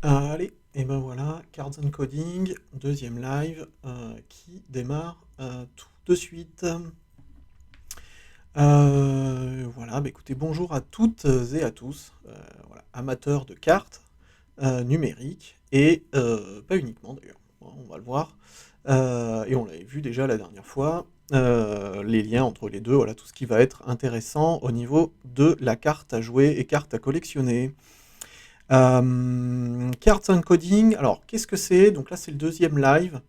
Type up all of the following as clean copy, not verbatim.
Allez, et ben voilà, Cards and Coding, deuxième live qui démarre tout de suite. Voilà, bah écoutez, bonjour à toutes et à tous, voilà, amateurs de cartes numériques et pas uniquement d'ailleurs, on va le voir. Et on l'avait vu déjà la dernière fois, les liens entre les deux, voilà, tout ce qui va être intéressant au niveau de la carte à jouer et carte à collectionner. Cards and Coding, alors qu'est-ce que c'est? Donc là, c'est le deuxième live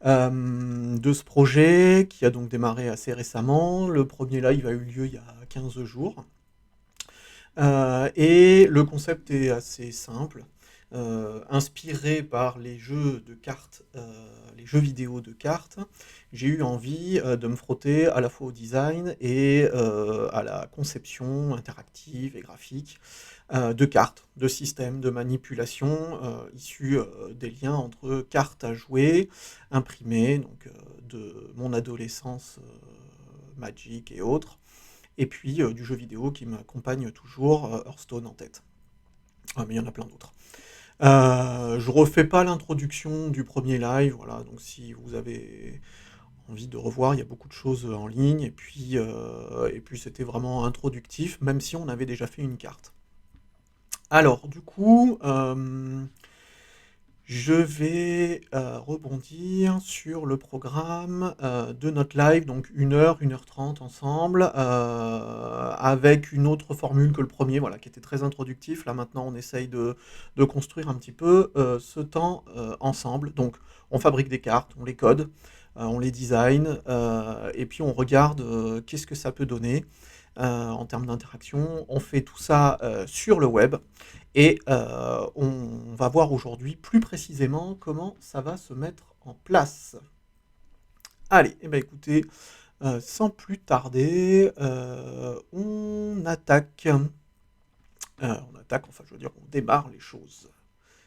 de ce projet qui a donc démarré assez récemment. Le premier live a eu lieu il y a 15 jours. Et le concept est assez simple. Inspiré par les jeux de cartes, les jeux vidéo de cartes, j'ai eu envie de me frotter à la fois au design et à la conception interactive et graphique de cartes, de systèmes, de manipulation issus des liens entre cartes à jouer, imprimées, donc de mon adolescence Magic et autres, et puis du jeu vidéo qui m'accompagne toujours, Hearthstone en tête. Ah, mais il y en a plein d'autres. Je refais pas l'introduction du premier live, voilà, donc si vous avez envie de revoir, il y a beaucoup de choses en ligne, et puis c'était vraiment introductif, même si on avait déjà fait une carte. Alors, du coup, je vais rebondir sur le programme de notre live, donc 1 heure 30 ensemble, avec une autre formule que le premier, voilà, qui était très introductif. Là maintenant, on essaye de construire un petit peu ce temps ensemble. Donc, on fabrique des cartes, on les code, on les design, et puis on regarde qu'est-ce que ça peut donner en termes d'interaction. On fait tout ça sur le web. Et on va voir aujourd'hui plus précisément comment ça va se mettre en place. Allez, eh ben écoutez, sans plus tarder, on attaque. On attaque, enfin je veux dire, on démarre les choses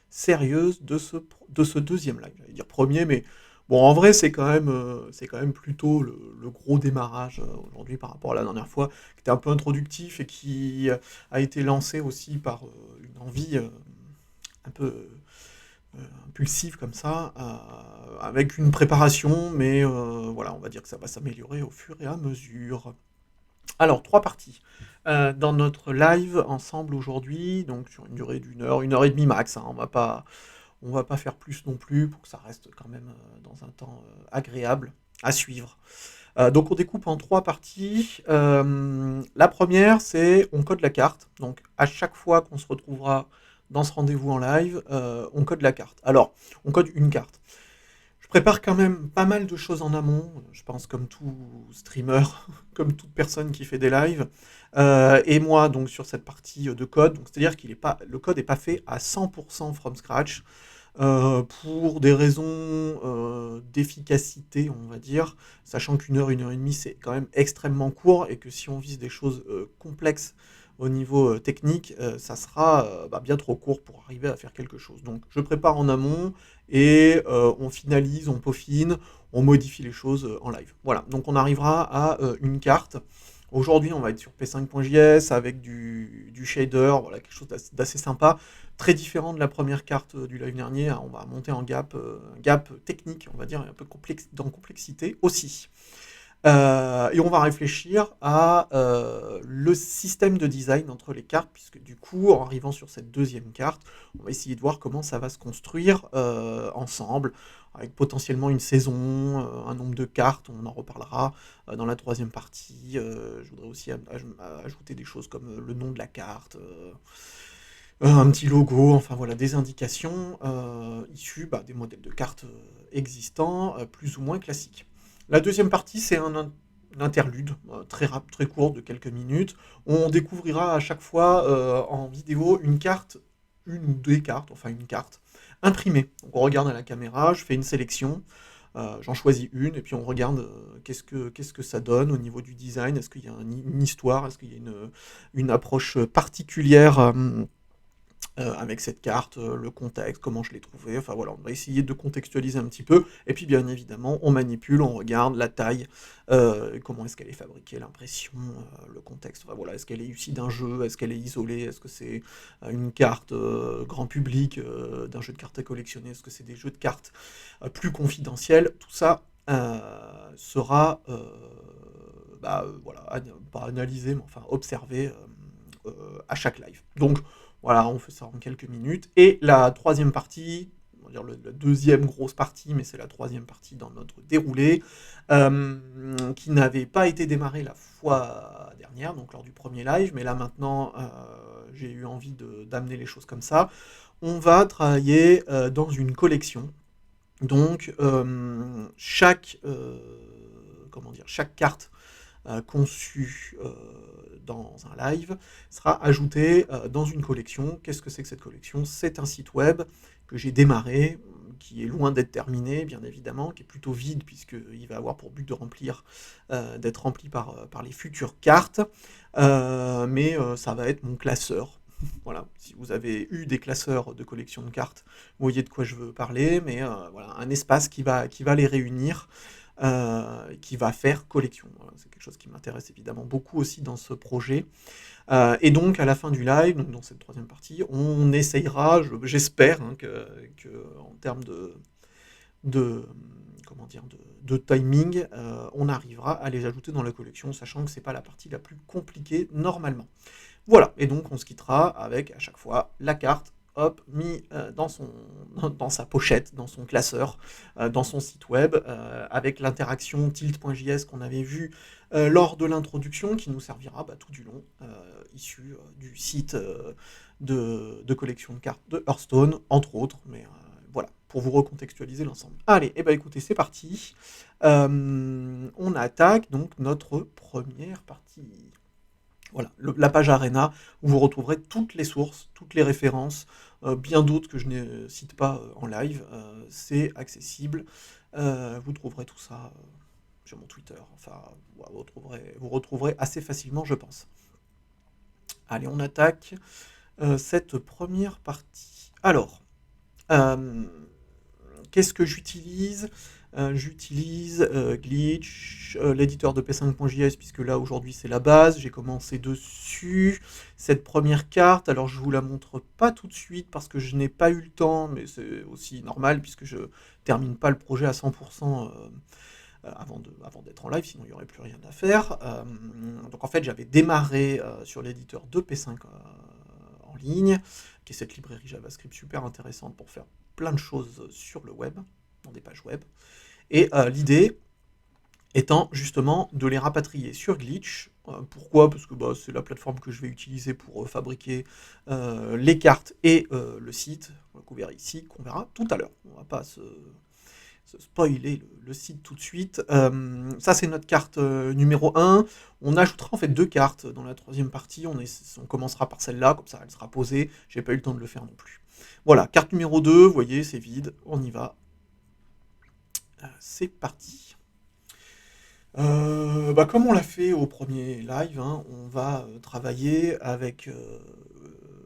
sérieuses de ce deuxième live. J'allais dire premier, mais bon, en vrai, c'est quand même plutôt le gros démarrage aujourd'hui par rapport à la dernière fois, qui était un peu introductif et qui a été lancé aussi par une envie un peu impulsive comme ça, avec une préparation, mais voilà, on va dire que ça va s'améliorer au fur et à mesure. Alors, 3 parties dans notre live ensemble aujourd'hui, donc sur une durée d'une heure et demie max, hein, on va pas faire plus non plus pour que ça reste quand même dans un temps agréable à suivre. Donc on découpe en 3 parties. La première, c'est on code la carte. Donc à chaque fois qu'on se retrouvera dans ce rendez-vous en live, on code la carte. Alors, on code une carte. Je prépare quand même pas mal de choses en amont, je pense comme tout streamer, comme toute personne qui fait des lives. Et moi, donc sur cette partie de code, c'est-à-dire le code n'est pas fait à 100% from scratch pour des raisons d'efficacité, on va dire, sachant une heure et demie, c'est quand même extrêmement court et que si on vise des choses complexes au niveau technique, ça sera bien trop court pour arriver à faire quelque chose. Donc je prépare en amont et on finalise, on peaufine, on modifie les choses en live. Voilà, donc on arrivera à une carte. Aujourd'hui, on va être sur P5.js avec du shader, voilà, quelque chose d'assez sympa, très différent de la première carte du live dernier. On va monter en gap technique, on va dire, un peu dans complexité aussi. Et on va réfléchir à le système de design entre les cartes, puisque du coup, en arrivant sur cette deuxième carte, on va essayer de voir comment ça va se construire ensemble, avec potentiellement une saison, un nombre de cartes, on en reparlera dans la troisième partie. Je voudrais aussi ajouter des choses comme le nom de la carte, un petit logo, enfin voilà, des indications issues des modèles de cartes existants, plus ou moins classiques. La deuxième partie, c'est un interlude très court de quelques minutes. On découvrira à chaque fois en vidéo une carte, une ou des cartes, enfin une carte imprimée. Donc on regarde à la caméra, je fais une sélection, j'en choisis une et puis on regarde qu'est-ce que ça donne au niveau du design. Est-ce qu'il y a une histoire, est-ce qu'il y a une approche particulière avec cette carte, le contexte, comment je l'ai trouvée, enfin voilà, on va essayer de contextualiser un petit peu et puis bien évidemment on manipule, on regarde la taille, comment est-ce qu'elle est fabriquée, l'impression, le contexte, enfin voilà, est-ce qu'elle est issue d'un jeu? Est-ce qu'elle est isolée? Est-ce que c'est, une carte, grand public, d'un jeu de cartes à collectionner? Est-ce que c'est des jeux de cartes, plus confidentiels? Tout ça, sera, voilà, pas analysé, mais enfin observé, à chaque live. Donc voilà, on fait ça en quelques minutes. Et la troisième partie, on va dire la deuxième grosse partie, mais c'est la troisième partie dans notre déroulé, qui n'avait pas été démarrée la fois dernière, donc lors du premier live, mais là maintenant, j'ai eu envie d'amener les choses comme ça. On va travailler dans une collection. Donc, comment dire, chaque carte conçu dans un live sera ajouté dans une collection. Qu'est-ce que c'est que cette collection? C'est un site web que j'ai démarré, qui est loin d'être terminé, bien évidemment, qui est plutôt vide, puisqu'il va avoir pour but de remplir, d'être rempli par les futures cartes. Mais ça va être mon classeur. Voilà, si vous avez eu des classeurs de collection de cartes, vous voyez de quoi je veux parler, mais voilà, un espace qui va les réunir, qui va faire collection. Voilà, c'est quelque chose qui m'intéresse évidemment beaucoup aussi dans ce projet. Et donc à la fin du live, donc dans cette troisième partie, on essayera, j'espère, hein, que en termes de comment dire, de timing, on arrivera à les ajouter dans la collection, sachant que c'est pas la partie la plus compliquée normalement. Voilà, et donc on se quittera avec à chaque fois la carte, hop, mis dans sa pochette, dans son classeur, dans son site web, avec l'interaction tilt.js qu'on avait vu lors de l'introduction, qui nous servira tout du long, issu du site de collection de cartes de Hearthstone, entre autres, mais voilà, pour vous recontextualiser l'ensemble. Allez, et écoutez, c'est parti. On attaque donc notre première partie. Voilà, la page Arena, où vous retrouverez toutes les sources, toutes les références, bien d'autres que je ne cite pas en live. C'est accessible. Vous trouverez tout ça sur mon Twitter. Enfin, vous retrouverez assez facilement, je pense. Allez, on attaque cette première partie. Alors, qu'est-ce que j'utilise? J'utilise Glitch, l'éditeur de P5.js, puisque là aujourd'hui c'est la base, j'ai commencé dessus. Cette première carte, alors je vous la montre pas tout de suite parce que je n'ai pas eu le temps, mais c'est aussi normal puisque je termine pas le projet à 100% avant d'être en live, sinon il n'y aurait plus rien à faire. Donc en fait j'avais démarré sur l'éditeur de P5 en ligne, qui est cette librairie JavaScript super intéressante pour faire plein de choses sur le web, dans des pages web. Et l'idée étant justement de les rapatrier sur Glitch. Pourquoi? Parce que c'est la plateforme que je vais utiliser pour fabriquer les cartes et le site, qu'on verra ici, qu'on verra tout à l'heure. On va pas se spoiler le site tout de suite. Ça c'est notre carte numéro 1. On ajoutera en fait 2 cartes dans la troisième partie. On commencera par celle-là, comme ça elle sera posée. J'ai pas eu le temps de le faire non plus. Voilà, carte numéro 2, vous voyez, c'est vide. On y va. C'est parti. Comme on l'a fait au premier live, hein, on va travailler avec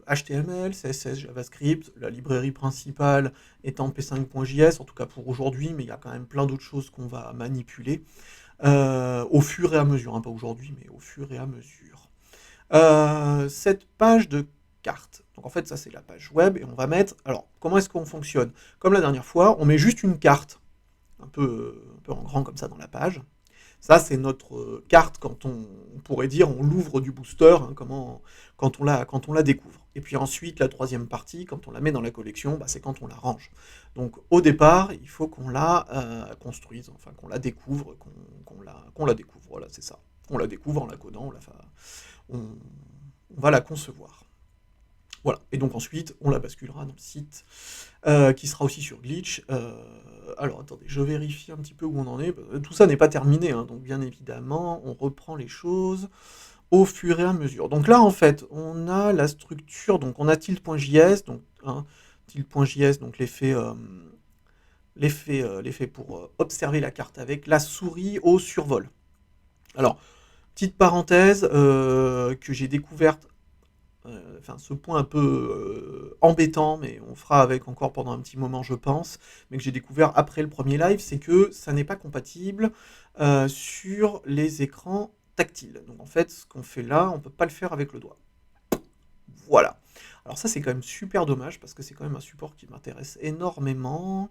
HTML, CSS, JavaScript, la librairie principale étant P5.js, en tout cas pour aujourd'hui, mais il y a quand même plein d'autres choses qu'on va manipuler au fur et à mesure, hein, pas aujourd'hui, mais au fur et à mesure. Cette page de carte, donc en fait ça c'est la page web, et on va mettre, alors comment est-ce qu'on fonctionne? Comme la dernière fois, on met juste une carte, un peu en grand comme ça dans la page. Ça, c'est notre carte quand on pourrait dire on l'ouvre du booster, hein, quand on la découvre. Et puis ensuite, la troisième partie, quand on la met dans la collection, c'est quand on la range. Donc au départ, il faut qu'on la construise, enfin qu'on la découvre, qu'on la découvre. Voilà, c'est ça. On la découvre en la codant, on va la concevoir. Voilà, et donc ensuite, on la basculera dans le site, qui sera aussi sur Glitch. Alors attendez, je vérifie un petit peu où on en est. Tout ça n'est pas terminé, hein, donc bien évidemment, on reprend les choses au fur et à mesure. Donc là, en fait, on a la structure, donc on a tilt.js, donc tilt.js, donc l'effet pour observer la carte avec la souris au survol. Alors, petite parenthèse que j'ai découverte enfin ce point un peu embêtant, mais on fera avec encore pendant un petit moment, je pense, mais que j'ai découvert après le premier live, c'est que ça n'est pas compatible sur les écrans tactiles. Donc en fait, ce qu'on fait là, on peut pas le faire avec le doigt. Voilà. Alors ça, c'est quand même super dommage parce que c'est quand même un support qui m'intéresse énormément.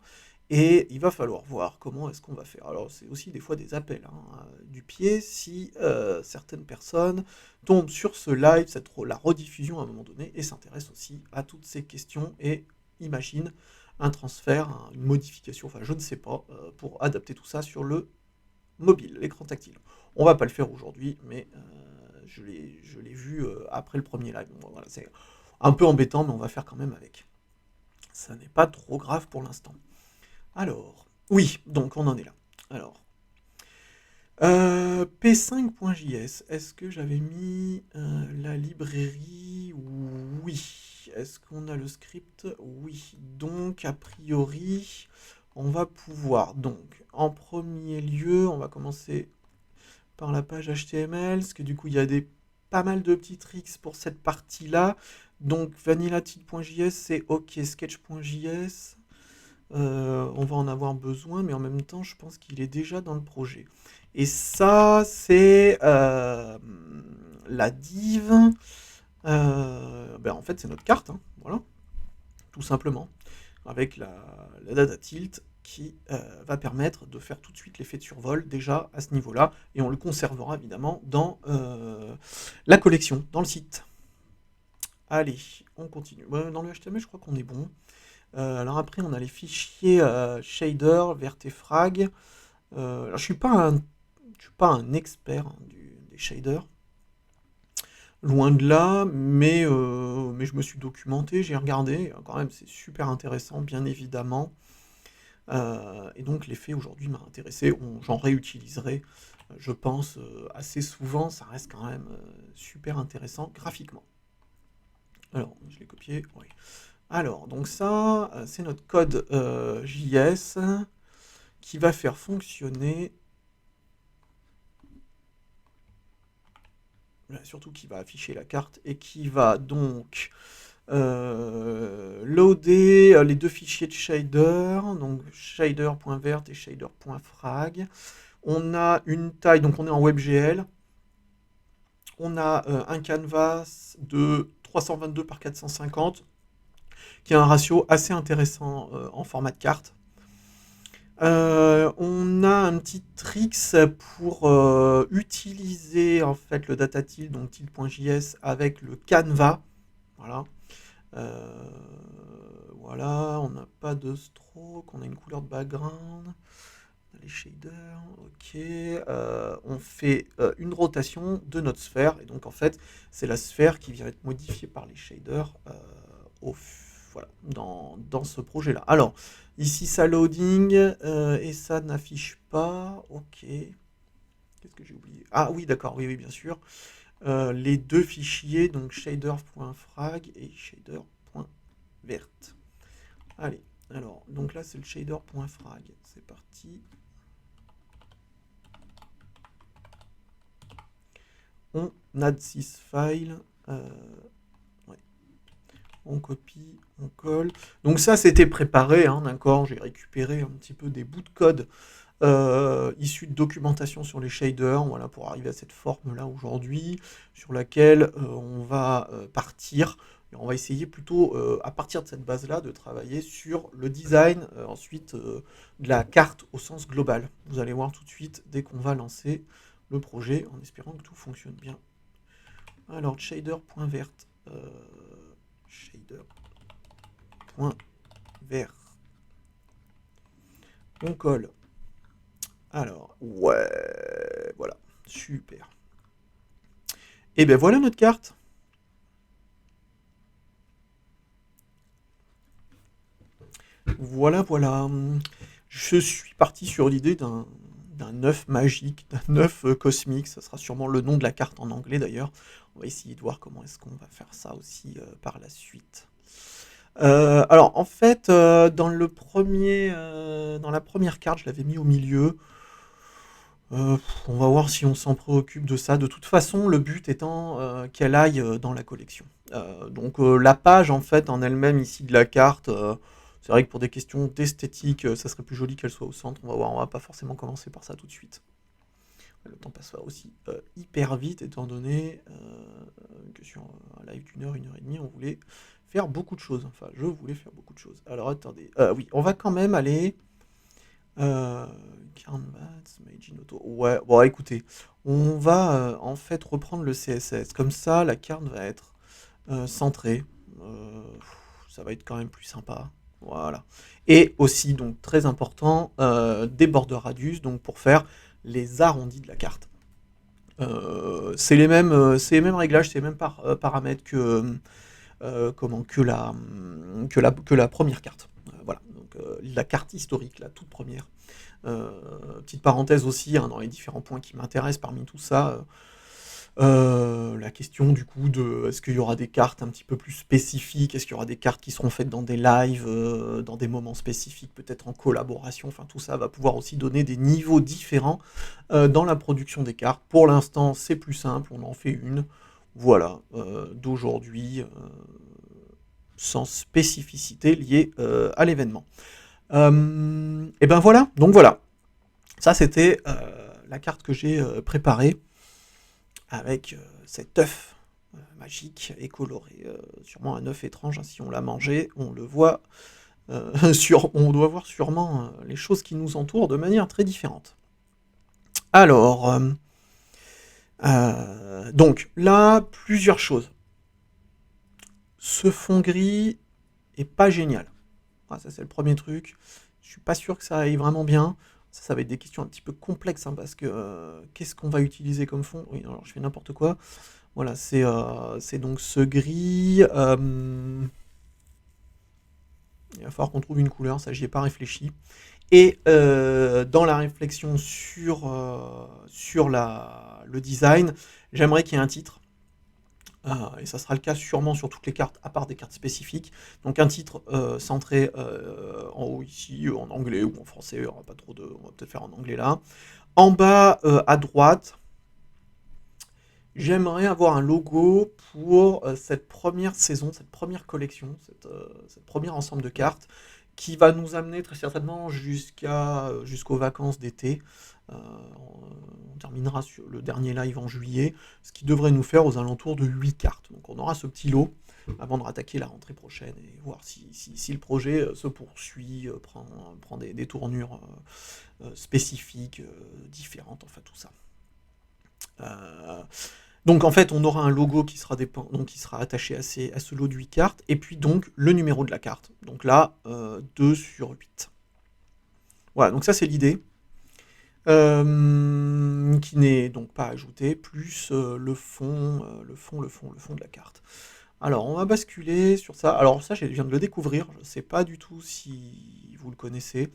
Et il va falloir voir comment est-ce qu'on va faire. Alors c'est aussi des fois des appels hein, du pied si certaines personnes tombent sur ce live, la rediffusion à un moment donné, et s'intéressent aussi à toutes ces questions et imaginent un transfert, une modification, enfin je ne sais pas, pour adapter tout ça sur le mobile, l'écran tactile. On va pas le faire aujourd'hui, mais je l'ai vu après le premier live. Donc, voilà, c'est un peu embêtant, mais on va faire quand même avec. Ça n'est pas trop grave pour l'instant. Alors, oui, donc on en est là. Alors, p5.js, est-ce que j'avais mis la librairie? Oui. Est-ce qu'on a le script? Oui. Donc, a priori, on va pouvoir. Donc, en premier lieu, on va commencer par la page HTML, parce que du coup, il y a pas mal de petits tricks pour cette partie-là. Donc, vanilla.js, c'est OK. Sketch.js, on va en avoir besoin, mais en même temps, je pense qu'il est déjà dans le projet. Et ça, c'est la div. En fait, c'est notre carte, hein, voilà, tout simplement, avec la data tilt qui va permettre de faire tout de suite l'effet de survol déjà à ce niveau-là, et on le conservera évidemment dans la collection, dans le site. Allez, on continue. Dans le HTML, je crois qu'on est bon. Alors après, on a les fichiers shader, vertefrag. Alors je suis pas un expert hein, des shaders, loin de là, mais je me suis documenté, j'ai regardé, quand même c'est super intéressant, bien évidemment. Et donc l'effet aujourd'hui m'a intéressé, j'en réutiliserai, je pense, assez souvent, ça reste quand même super intéressant graphiquement. Alors, je l'ai copié, oui. Alors, donc ça, c'est notre code JS qui va faire fonctionner, surtout qui va afficher la carte et qui va donc loader les deux fichiers de shader, donc shader.vert et shader.frag. On a une taille, donc on est en WebGL, on a un canvas de 322 par 450 qui a un ratio assez intéressant en format de carte. On a un petit tricks pour utiliser en fait le data tilt, donc tilt.js avec le canvas. Voilà. Voilà, on n'a pas de stroke, on a une couleur de background. On a les shaders, ok. On fait une rotation de notre sphère, et donc en fait, c'est la sphère qui vient être modifiée par les shaders voilà, dans ce projet-là. Alors, ici, ça loading, et ça n'affiche pas. Ok. Qu'est-ce que j'ai oublié? Ah oui, d'accord, oui, bien sûr. Les deux fichiers, donc shader.frag et shader.vert. Allez, alors, donc là, c'est le shader.frag. C'est parti. On add this file. Ouais. On copie, on colle. Donc ça, c'était préparé, hein, d'accord. J'ai récupéré un petit peu des bouts de code issus de documentation sur les shaders, voilà, pour arriver à cette forme-là aujourd'hui, sur laquelle on va partir. Et on va essayer plutôt, à partir de cette base-là, de travailler sur le design, ensuite, de la carte au sens global. Vous allez voir tout de suite, dès qu'on va lancer le projet, en espérant que tout fonctionne bien. Alors, shader.vert. Shader.vert. On colle. Alors, ouais, voilà, super. Et ben voilà notre carte. Voilà, voilà. Je suis parti sur l'idée d'un œuf magique, d'un œuf cosmique. Ça sera sûrement le nom de la carte en anglais d'ailleurs. On va essayer de voir comment est-ce qu'on va faire ça aussi par la suite. Alors en fait, dans la première carte, je l'avais mis au milieu. On va voir si on s'en préoccupe de ça. De toute façon, le but étant qu'elle aille dans la collection. Donc la page en fait en elle-même ici de la carte, c'est vrai que pour des questions d'esthétique, ça serait plus joli qu'elle soit au centre. On va voir, on va pas forcément commencer par ça tout de suite. Le temps passe aussi hyper vite étant donné que sur un live d'une heure et demie, on voulait faire beaucoup de choses. Enfin, je voulais faire beaucoup de choses. Alors attendez, oui, on va quand même aller... Canvas, Meiji Noto. Ouais, bon écoutez, on va en fait reprendre le CSS. Comme ça, la carte va être centrée. Ça va être quand même plus sympa. Voilà. Et aussi, donc très important, des border radius, donc pour faire les arrondis de la carte. C'est les mêmes réglages, c'est les mêmes paramètres que la première carte. Voilà, donc la carte historique, la toute première. Petite parenthèse aussi, hein, dans les différents points qui m'intéressent parmi tout ça, la question du coup de est-ce qu'il y aura des cartes un petit peu plus spécifiques, est-ce qu'il y aura des cartes qui seront faites dans des lives, dans des moments spécifiques, peut-être en collaboration, enfin tout ça va pouvoir aussi donner des niveaux différents dans la production des cartes. Pour l'instant c'est plus simple, on en fait une, voilà, d'aujourd'hui, sans spécificité liée à l'événement. Et ben voilà, donc voilà. Ça, c'était la carte que j'ai préparée avec cet œuf magique et coloré. Sûrement un œuf étrange, hein, si on l'a mangé, on le voit. On doit voir sûrement les choses qui nous entourent de manière très différente. Alors, donc là, plusieurs choses. Ce fond gris est pas génial. Ah, ça, c'est le premier truc. Je suis pas sûr que ça aille vraiment bien. Ça va être des questions un petit peu complexes, hein, parce que qu'est-ce qu'on va utiliser comme fond? Oui, alors je fais n'importe quoi. Voilà, c'est donc ce gris. Il va falloir qu'on trouve une couleur, ça j'y ai pas réfléchi. Et dans la réflexion sur le design, j'aimerais qu'il y ait un titre. Et ça sera le cas sûrement sur toutes les cartes, à part des cartes spécifiques. Donc un titre centré en haut ici, en anglais ou en français, on va peut-être faire en anglais là. En bas à droite, j'aimerais avoir un logo pour cette première saison, cette première collection, cette première ensemble de cartes qui va nous amener très certainement jusqu'aux vacances d'été. On terminera sur le dernier live en juillet, ce qui devrait nous faire aux alentours de 8 cartes. Donc on aura ce petit lot avant de rattaquer la rentrée prochaine et voir si le projet se poursuit, prend des tournures spécifiques, différentes, enfin tout ça. Donc en fait, on aura un logo qui sera attaché à ce lot de 8 cartes, et puis donc le numéro de la carte. Donc là, 2 sur 8. Voilà, donc ça c'est l'idée. Qui n'est donc pas ajouté, plus le fond de la carte. Alors, on va basculer sur ça. Alors ça, je viens de le découvrir, je ne sais pas du tout si vous le connaissez.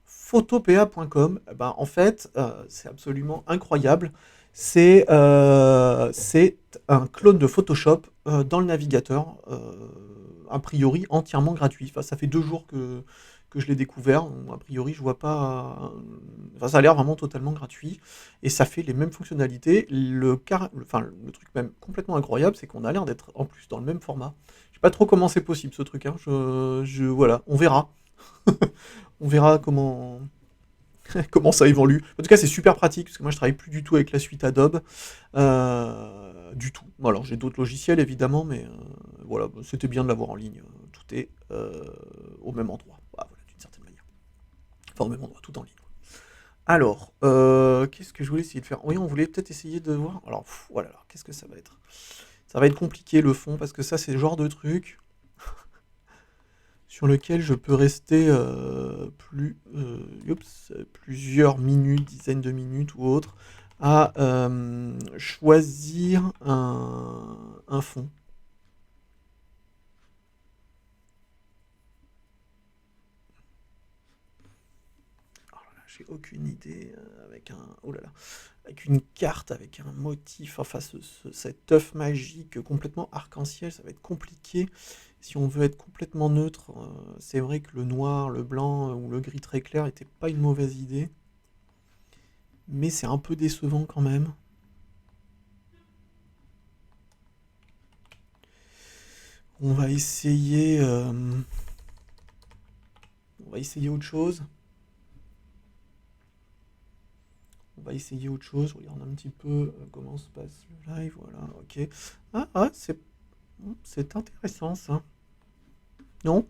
Photopea.com, ben, en fait, c'est absolument incroyable. C'est un clone de Photoshop dans le navigateur, a priori entièrement gratuit. Enfin, ça fait 2 jours que je l'ai découvert. A priori, je vois pas. Enfin, ça a l'air vraiment totalement gratuit et ça fait les mêmes fonctionnalités. Le truc même complètement incroyable, c'est qu'on a l'air d'être en plus dans le même format. Je sais pas trop comment c'est possible ce truc. Hein. Voilà, on verra. On verra comment ça évolue. En tout cas, c'est super pratique parce que moi, je travaille plus du tout avec la suite Adobe. Du tout. Alors, j'ai d'autres logiciels évidemment, mais voilà, c'était bien de l'avoir en ligne. Tout est au même endroit. Ah, voilà, d'une certaine manière. Enfin, au même endroit, tout en ligne. Alors, qu'est-ce que je voulais essayer de faire? Oui, on voulait peut-être essayer de voir. Alors, voilà, qu'est-ce que ça va être? Ça va être compliqué le fond parce que ça, c'est le genre de truc sur lequel je peux rester plusieurs minutes, dizaines de minutes ou autres, à choisir un fond. J'ai aucune idée avec une carte, avec un motif, enfin cet œuf magique complètement arc-en-ciel, ça va être compliqué. Si on veut être complètement neutre, c'est vrai que le noir, le blanc ou le gris très clair était pas une mauvaise idée, mais c'est un peu décevant quand même. On va essayer... On va essayer autre chose. On va essayer autre chose. Je regarde un petit peu comment se passe le live. Voilà, ok. Ah, c'est intéressant ça. Non?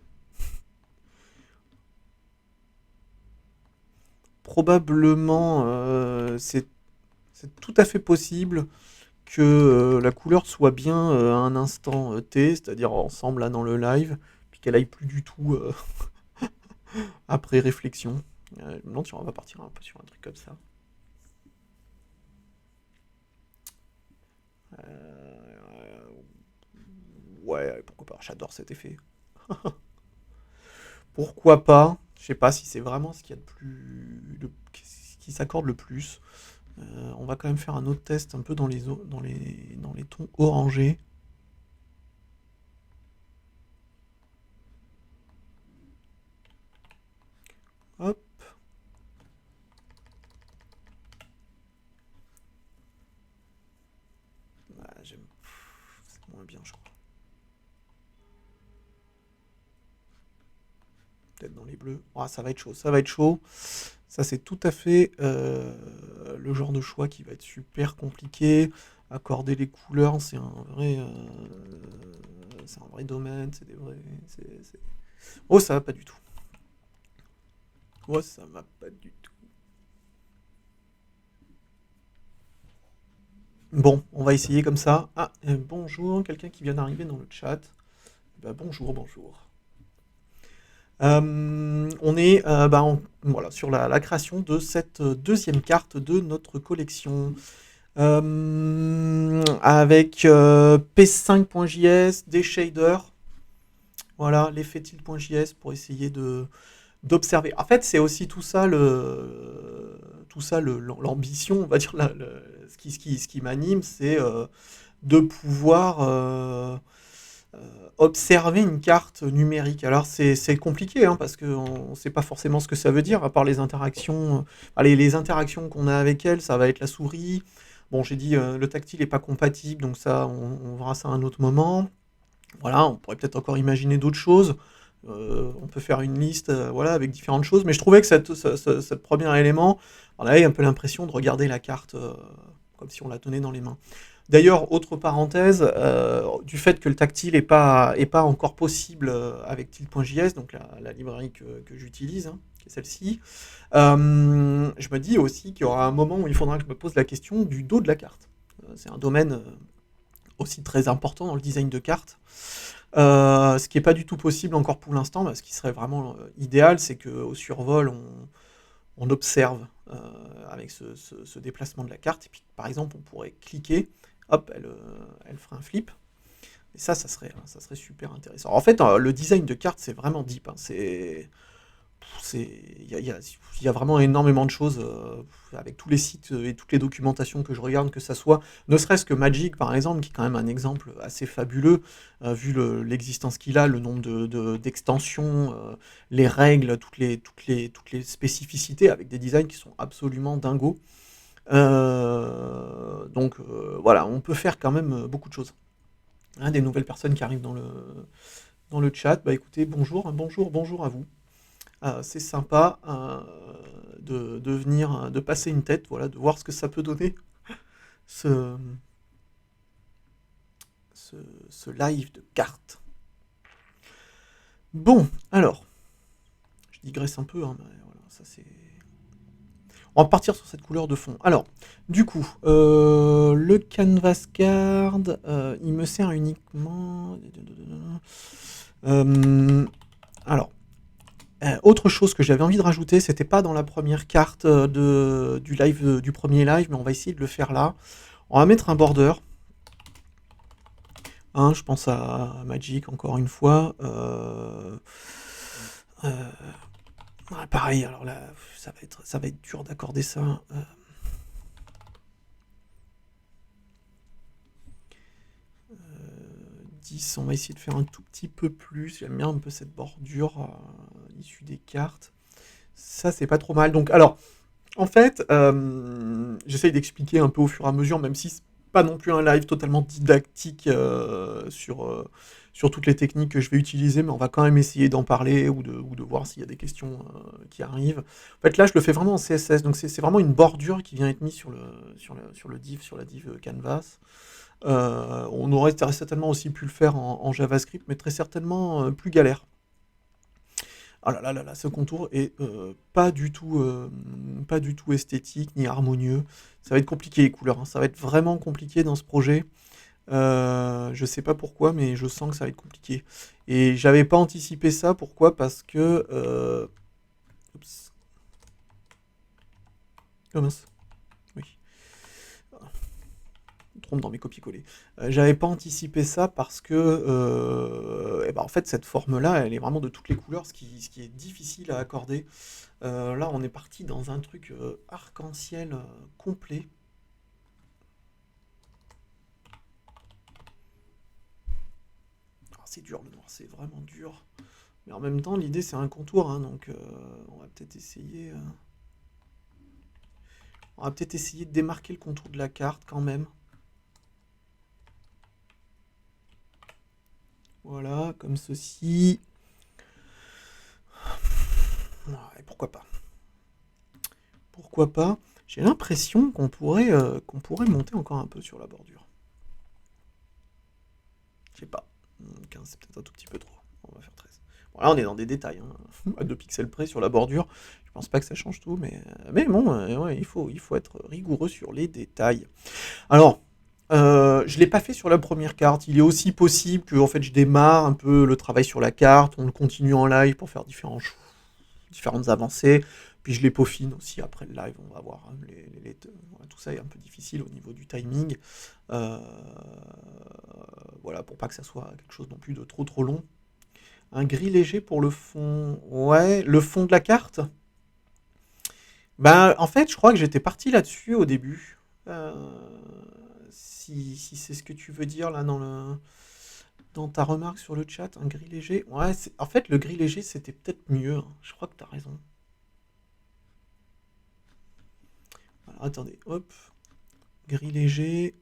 Probablement, c'est tout à fait possible que la couleur soit bien à un instant T, c'est-à-dire ensemble là dans le live, puis qu'elle aille plus du tout après réflexion. Je me demande si on va partir un peu sur un truc comme ça. Ouais, pourquoi pas, j'adore cet effet. Pourquoi pas? Je sais pas si c'est vraiment ce qu'il y a de plus. Ce qui s'accorde le plus. On va quand même faire un autre test un peu dans les tons orangés. Hop. Ah, c'est moins bien, je crois. Peut-être dans les bleus. Ah, ça va être chaud, ça va être chaud. Ça, c'est tout à fait le genre de choix qui va être super compliqué. Accorder les couleurs, c'est un vrai domaine. C'est des vrais. Oh, ça va pas du tout. Oh, ça va pas du tout. Bon, on va essayer comme ça. Ah, bonjour, quelqu'un qui vient d'arriver dans le chat. Bah, bonjour, bonjour. On est voilà, sur la création de cette deuxième carte de notre collection. Avec P5.js, des shaders, voilà, l'effet tilt.js pour essayer d'observer. En fait, c'est aussi tout ça l'ambition, on va dire, ce qui m'anime, c'est de pouvoir observer une carte numérique. Alors c'est compliqué hein, parce qu'on ne sait pas forcément ce que ça veut dire, à part les interactions. Les interactions qu'on a avec elle, ça va être la souris. Bon, j'ai dit le tactile n'est pas compatible, donc ça, on verra ça à un autre moment. Voilà, on pourrait peut-être encore imaginer d'autres choses. On peut faire une liste voilà, avec différentes choses, mais je trouvais que ce premier élément, on avait un peu l'impression de regarder la carte comme si on la tenait dans les mains. D'ailleurs, autre parenthèse, du fait que le tactile n'est pas encore possible avec tilt.js, donc la librairie que j'utilise, hein, qui est celle-ci, je me dis aussi qu'il y aura un moment où il faudra que je me pose la question du dos de la carte. C'est un domaine aussi très important dans le design de cartes. Ce qui n'est pas du tout possible encore pour l'instant, ce qui serait vraiment idéal, c'est qu'au survol, on observe avec ce déplacement de la carte, et puis par exemple, on pourrait cliquer, hop, elle ferait un flip, et ça serait super intéressant. En fait, le design de carte, c'est vraiment deep, hein. Il y a vraiment énormément de choses avec tous les sites et toutes les documentations que je regarde, que ça soit, ne serait-ce que Magic par exemple, qui est quand même un exemple assez fabuleux, vu l'existence qu'il a, le nombre d'extensions, les règles, toutes les spécificités, avec des designs qui sont absolument dingos. Donc voilà, on peut faire quand même beaucoup de choses. Hein, des nouvelles personnes qui arrivent dans le chat, bah écoutez, bonjour, hein, bonjour à vous. C'est sympa de venir, de passer une tête, voilà, de voir ce que ça peut donner, ce, ce live de cartes. Bon, alors, je digresse un peu, hein, mais voilà, ça c'est... On va partir sur cette couleur de fond. Alors, du coup, le canvas card, il me sert uniquement... alors, autre chose que j'avais envie de rajouter, c'était pas dans la première carte du live, du premier live, mais on va essayer de le faire là. On va mettre un border. Hein, je pense à Magic encore une fois. Pareil, alors là, ça va être dur d'accorder ça. 10, on va essayer de faire un tout petit peu plus. J'aime bien un peu cette bordure issue des cartes. Ça, c'est pas trop mal. Donc, alors, en fait, j'essaye d'expliquer un peu au fur et à mesure, même si pas non plus un live totalement didactique sur toutes les techniques que je vais utiliser, mais on va quand même essayer d'en parler ou de voir s'il y a des questions qui arrivent. En fait, là, je le fais vraiment en CSS, donc c'est vraiment une bordure qui vient être mise sur le div, sur la div Canvas. On aurait très certainement aussi pu le faire en JavaScript, mais très certainement plus galère. Ah là là là là, ce contour est pas du tout esthétique ni harmonieux. Ça va être compliqué les couleurs, hein. Ça va être vraiment compliqué dans ce projet. Je sais pas pourquoi, mais je sens que ça va être compliqué. Et j'avais pas anticipé ça. Pourquoi? Parce que oups. Oh mince. Oui. Je me trompe dans mes copier-coller. J'avais pas anticipé ça parce que eh ben, en fait cette forme-là, elle est vraiment de toutes les couleurs, ce qui est difficile à accorder. Là, on est parti dans un truc arc-en-ciel complet. Ah, c'est dur le noir, c'est vraiment dur. Mais en même temps, l'idée c'est un contour, hein, donc on va peut-être essayer. On va peut-être essayer de démarquer le contour de la carte quand même. Voilà, comme ceci. Ouais, pourquoi pas? Pourquoi pas? J'ai l'impression qu'on pourrait monter encore un peu sur la bordure. Je sais pas. 15, c'est peut-être un tout petit peu trop. On va faire 13. Bon, là, on est dans des détails, hein. À 2 pixels près sur la bordure. Je pense pas que ça change tout, mais bon, ouais, il faut être rigoureux sur les détails. Alors, je l'ai pas fait sur la première carte. Il est aussi possible que en fait, je démarre un peu le travail sur la carte, on le continue en live pour faire différentes avancées. Puis je les peaufine aussi après le live, on va voir, hein, voilà, tout ça est un peu difficile au niveau du timing. Euh, voilà, pour pas que ça soit quelque chose non plus de trop trop long. Un gris léger pour le fond. Ouais, le fond de la carte. Ben, en fait, je crois que j'étais parti là-dessus au début. Euh, si c'est ce que tu veux dire là dans ta remarque sur le chat, un gris léger. Ouais, en fait, le gris léger, c'était peut-être mieux, hein. Je crois que tu as raison. Alors, attendez, hop. Gris léger.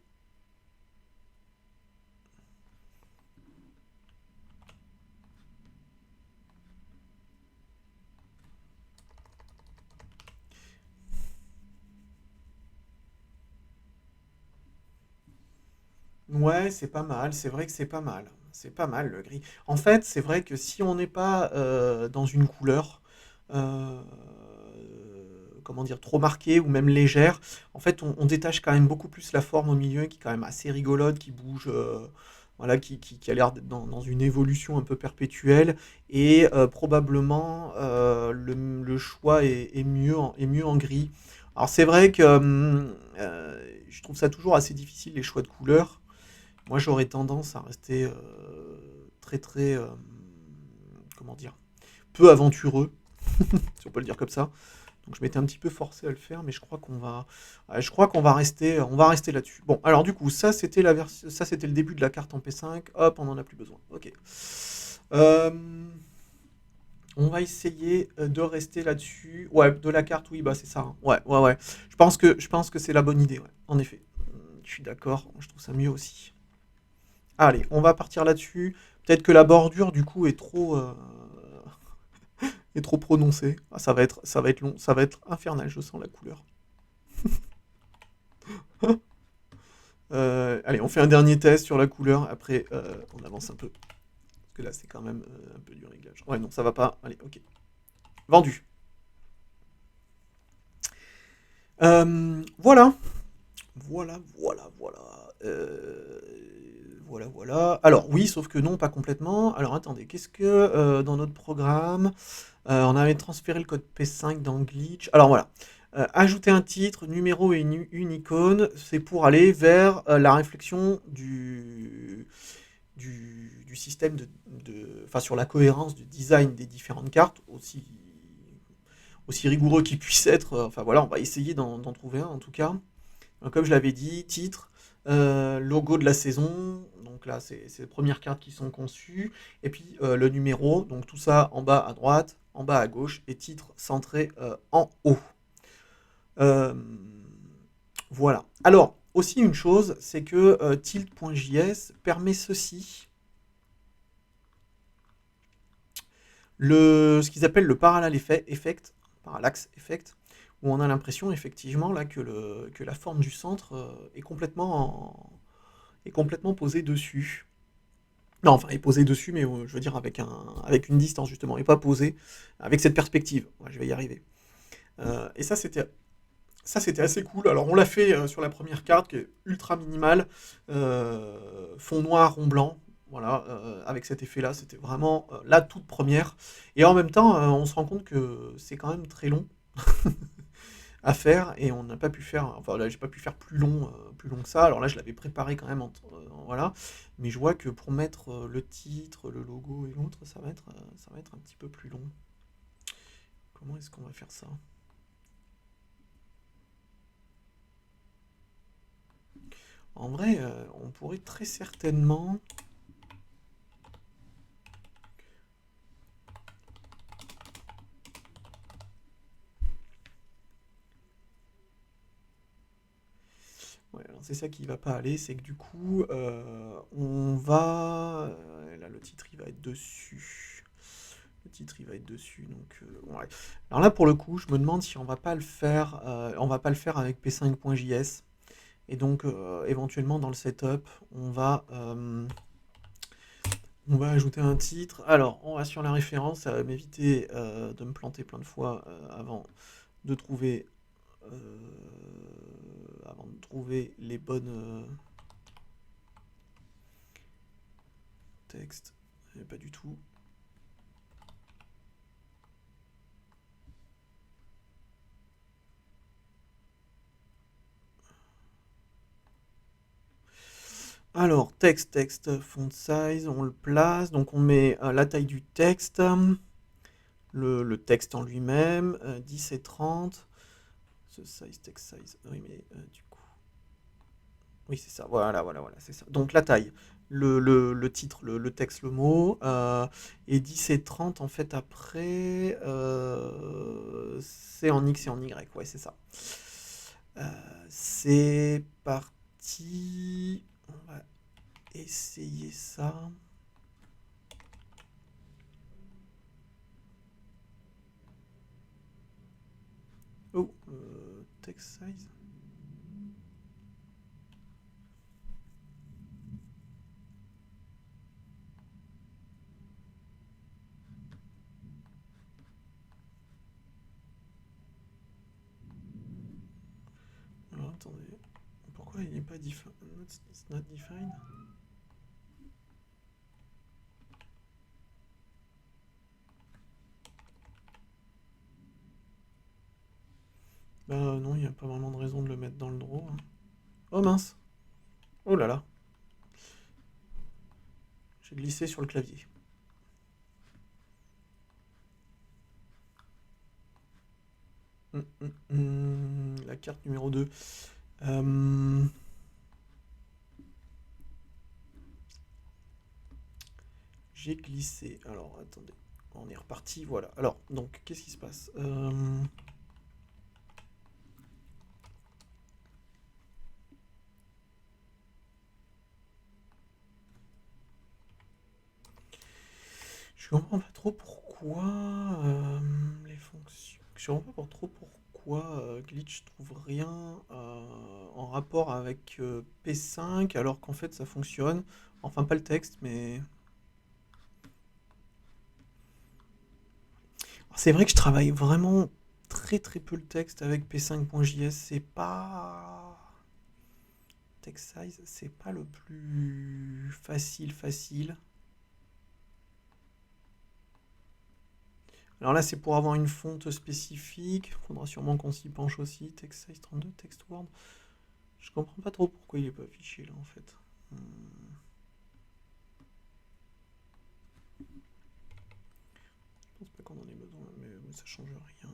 Ouais, c'est pas mal, c'est vrai que c'est pas mal. C'est pas mal le gris. En fait, c'est vrai que si on n'est pas dans une couleur, euh, comment dire, trop marquée ou même légère, en fait, on détache quand même beaucoup plus la forme au milieu qui est quand même assez rigolote, qui bouge, voilà, qui a l'air d'être dans une évolution un peu perpétuelle. Et probablement, le choix est mieux en gris. Alors c'est vrai que je trouve ça toujours assez difficile les choix de couleurs. Moi, j'aurais tendance à rester très très, comment dire, peu aventureux, si on peut le dire comme ça. Donc je m'étais un petit peu forcé à le faire, mais je crois qu'on va rester là-dessus. Bon, alors du coup, ça c'était le début de la carte en P5. Hop, on n'en a plus besoin. Ok. Euh, on va essayer de rester là-dessus. Ouais, de la carte, oui, bah c'est ça, hein. Ouais, ouais, ouais. Je pense que c'est la bonne idée, ouais. En effet. Je suis d'accord. Je trouve ça mieux aussi. Allez, on va partir là-dessus. Peut-être que la bordure, du coup, est trop prononcée. Ah, ça va être long, ça va être infernal, je sens la couleur. Allez, on fait un dernier test sur la couleur. Après, on avance un peu. Parce que là, c'est quand même un peu du réglage. Ouais, non, ça va pas. Allez, ok. Vendu. Voilà. Voilà, voilà, voilà. Voilà, voilà. Alors, oui, sauf que non, pas complètement. Alors, attendez, qu'est-ce que dans notre programme, on avait transféré le code P5 dans Glitch. Alors, voilà. Ajouter un titre, numéro et une icône, c'est pour aller vers la réflexion du système enfin, sur la cohérence du design des différentes cartes, aussi rigoureux qu'il puisse être. Enfin, voilà, on va essayer d'en trouver un, en tout cas. Comme je l'avais dit, titre, logo de la saison, donc là c'est les premières cartes qui sont conçues, et puis le numéro, donc tout ça en bas à droite, en bas à gauche, et titre centré en haut. Euh, voilà. Alors, aussi une chose, c'est que tilt.js permet ceci, ce qu'ils appellent le effect, parallax effect, où on a l'impression effectivement là que la forme du centre est complètement posée dessus. Non, enfin, est posée dessus, mais je veux dire avec une distance justement, et pas posée avec cette perspective. Ouais, je vais y arriver. Et ça c'était assez cool. Alors on l'a fait sur la première carte qui est ultra minimale, fond noir, rond blanc. Voilà, avec cet effet-là, c'était vraiment la toute première. Et en même temps, on se rend compte que c'est quand même très long à faire et on n'a pas pu faire, enfin là j'ai pas pu faire plus long que ça. Alors là je l'avais préparé quand même, voilà, mais je vois que pour mettre le titre, le logo et l'autre, ça va être un petit peu plus long. Comment est-ce qu'on va faire ça? En vrai, on pourrait très certainement. Ouais, alors c'est ça qui va pas aller, c'est que du coup, on va. Là, le titre il va être dessus. Le titre il va être dessus, donc ouais. Alors là, pour le coup, je me demande si on va pas le faire avec p5.js. Et donc, éventuellement, dans le setup, on va ajouter un titre. Alors, on va sur la référence, ça va m'éviter de me planter plein de fois de trouver, euh, avant de trouver les bonnes textes. Pas du tout. Alors, texte, font size, on le place. Donc, on met la taille du texte, le texte en lui-même, 10 et 30. Ce size, text size. Oui, mais du coup. Oui, c'est ça. Voilà, c'est ça. Donc, la taille, le titre, le texte, le mot. Et 10 et 30, en fait, après, c'est en X et en Y. Ouais, c'est ça. Euh, c'est parti. On va essayer ça. Oh, text size. Alors attendez, pourquoi il n'est pas defined? It's not defined. Bah non, il n'y a pas vraiment de raison de le mettre dans le draw, hein. Oh mince. Oh là là. J'ai glissé sur le clavier. La carte numéro 2. Euh, J'ai glissé. Alors attendez. On est reparti, voilà. Alors, donc, qu'est-ce qui se passe? Je comprends pas trop pourquoi les fonctions. Je comprends pas trop pourquoi Glitch trouve rien en rapport avec P5 alors qu'en fait ça fonctionne. Enfin pas le texte, mais c'est vrai que je travaille vraiment très peu le texte avec P5.js. C'est pas text size, c'est pas le plus facile. Alors là, c'est pour avoir une fonte spécifique. Faudra sûrement qu'on s'y penche aussi. Text size 32, text word. Je comprends pas trop pourquoi il est pas affiché là en fait. Hmm. Je pense pas qu'on en ait besoin, mais ça change rien.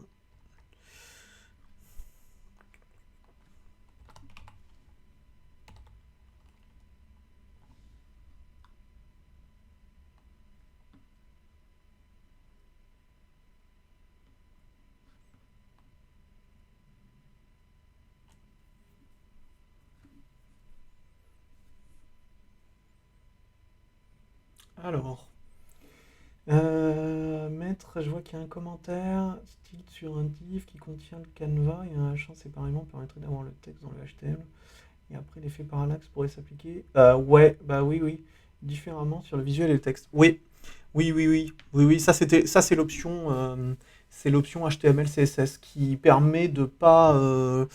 Alors, maître, je vois qu'il y a un commentaire, style sur un div qui contient le canevas et un champ séparément permettrait d'avoir le texte dans le HTML. Et après, l'effet parallaxe pourrait s'appliquer. Ouais, bah oui, oui. Différemment sur le visuel et le texte. Oui, oui, oui, oui, oui, oui. Ça c'est l'option HTML CSS qui permet de pas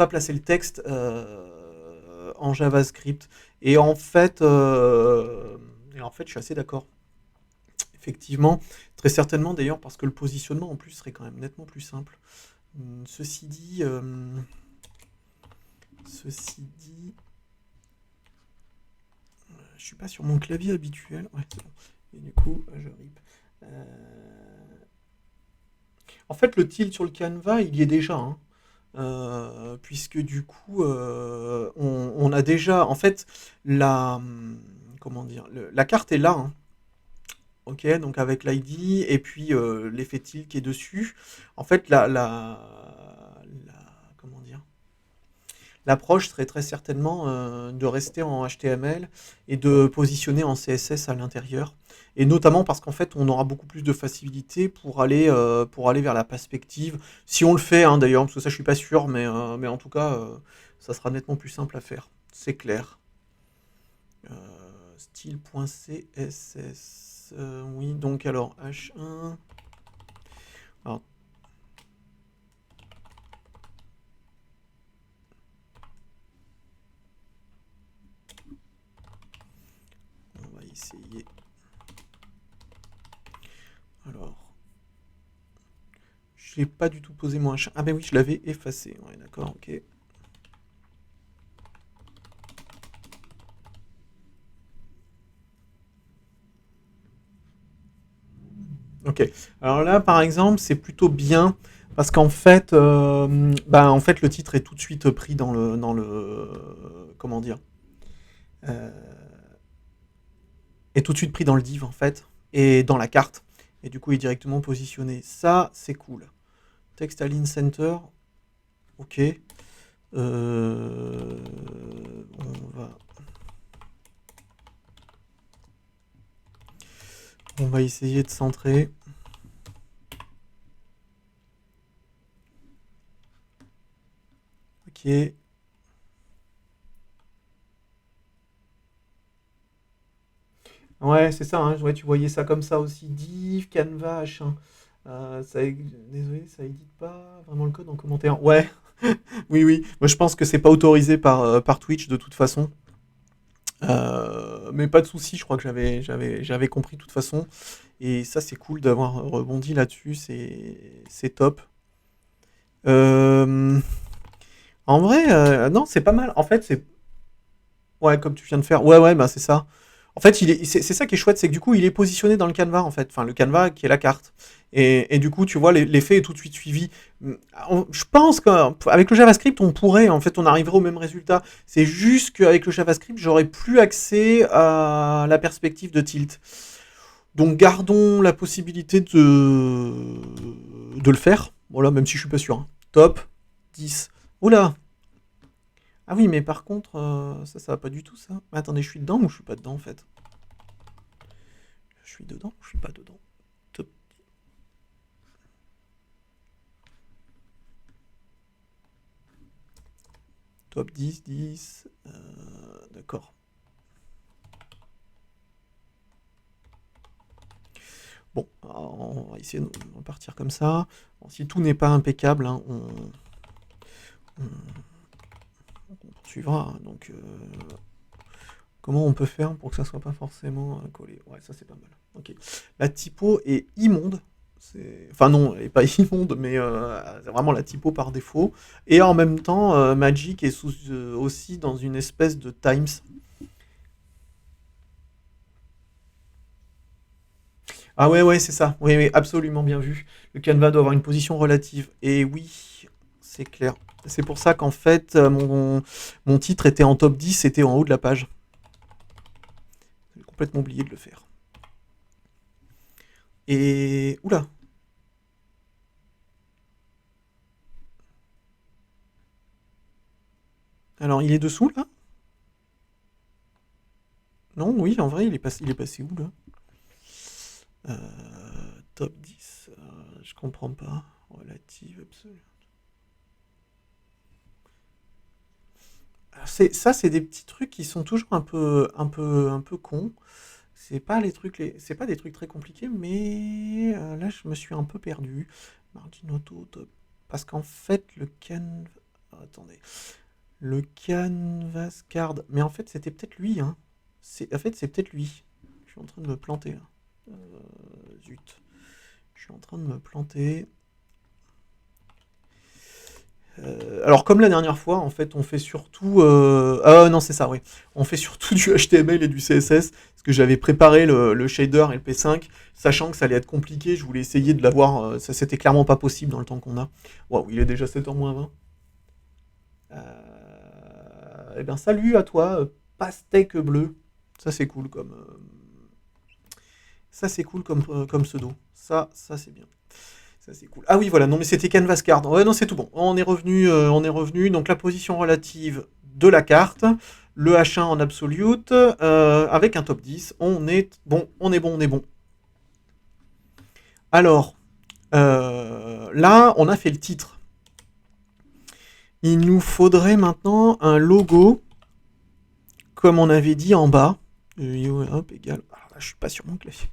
placer le texte en JavaScript. Et en fait, je suis assez d'accord. Effectivement, très certainement d'ailleurs parce que le positionnement en plus serait quand même nettement plus simple. Ceci dit, ceci dit, je suis pas sur mon clavier habituel. Ouais, c'est bon. Et du coup, je rip. En fait, le tilt sur le canevas, il y est déjà, hein. Puisque du coup, on a déjà, en fait, la, comment dire, la carte est là, hein. Ok, donc avec l'ID et puis l'effet tilt qui est dessus. En fait, comment dire, l'approche serait très certainement de rester en HTML et de positionner en CSS à l'intérieur. Et notamment parce qu'en fait, on aura beaucoup plus de facilité pour aller vers la perspective. Si on le fait, hein, d'ailleurs, parce que ça, je suis pas sûr, mais en tout cas, ça sera nettement plus simple à faire. C'est clair. Style.css. Oui, donc alors H1. Alors, on va essayer. Alors, je l'ai pas du tout posé mon H1. Ah ben oui, je l'avais effacé. Ouais, d'accord, ok. Ok. Alors là, par exemple, c'est plutôt bien parce qu'en fait, en fait, le titre est tout de suite pris comment dire, euh, est tout de suite pris dans le div en fait et dans la carte et du coup, il est directement positionné. Ça, c'est cool. Text align center. Ok. Euh, on va, on va essayer de centrer. Ok. Ouais, c'est ça, hein. Ouais, tu voyais ça comme ça aussi. Div, Canva, H1. Désolé, ça édite pas vraiment le code en commentaire. Ouais, oui, oui. Moi, je pense que c'est pas autorisé par Twitch de toute façon. Mais pas de souci, je crois que j'avais compris de toute façon. Et ça, c'est cool d'avoir rebondi là-dessus. C'est top. Euh, En vrai, non, c'est pas mal. En fait, c'est ouais, comme tu viens de faire. Ouais, ouais, bah c'est ça. En fait, c'est ça qui est chouette, c'est que du coup, il est positionné dans le canevas, en fait. Enfin, le canevas qui est la carte. Et du coup, tu vois, l'effet est tout de suite suivi. Je pense qu'avec le JavaScript, on pourrait, en fait, on arriverait au même résultat. C'est juste qu'avec le JavaScript, j'aurais plus accès à la perspective de tilt. Donc, gardons la possibilité de le faire. Voilà, même si je suis pas sûr, hein. Top. 10. Oula, ah oui, mais par contre, ça va pas du tout, ça. Mais attendez, je suis dedans ou je suis pas dedans, en fait? Je suis dedans ou je suis pas dedans? Top, top 10, 10. D'accord. Bon, on va essayer de partir comme ça. Bon, si tout n'est pas impeccable, hein, on poursuivra, hein. Donc, comment on peut faire pour que ça soit pas forcément collé? Ouais, ça c'est pas mal. Ok. La typo est immonde. Enfin non, elle est pas immonde, mais c'est vraiment la typo par défaut. Et en même temps, Magic est aussi dans une espèce de Times. Ah ouais, ouais, c'est ça. Oui, oui, absolument bien vu. Le canevas doit avoir une position relative. Et oui, c'est clair. C'est pour ça qu'en fait, mon titre était en top 10, c'était en haut de la page. J'ai complètement oublié de le faire. Et... Oula. Alors, il est dessous, là? Non, oui, en vrai, il est passé où, là? Top 10, je comprends pas. Relative, absolue. C'est des petits trucs qui sont toujours un peu cons. C'est pas des trucs très compliqués, mais là, je me suis un peu perdu. Margin top. Parce qu'en fait, attendez. Le canvas card. Mais en fait, c'était peut-être lui, hein. En fait, c'est peut-être lui. Je suis en train de me planter, là. Zut. Je suis en train de me planter. Alors comme la dernière fois, en fait, on fait surtout... Ah non, c'est ça, oui. On fait surtout du HTML et du CSS, parce que j'avais préparé le shader et le P5, sachant que ça allait être compliqué, je voulais essayer de l'avoir, ça c'était clairement pas possible dans le temps qu'on a. Waouh, il est déjà 7h moins 20. Eh bien, salut à toi, pastèque bleu. Ça c'est cool comme pseudo. Ça c'est bien. Ça c'est cool. Ah oui, voilà, non mais c'était Canvas Card. Ouais, non, c'est tout bon. On est revenu. Donc la position relative de la carte, le H1 en absolute, avec un top 10. On est bon, on est bon, on est bon. Alors, là, on a fait le titre. Il nous faudrait maintenant un logo, comme on avait dit en bas. Hop, égal. Alors là, je suis pas sur mon clavier.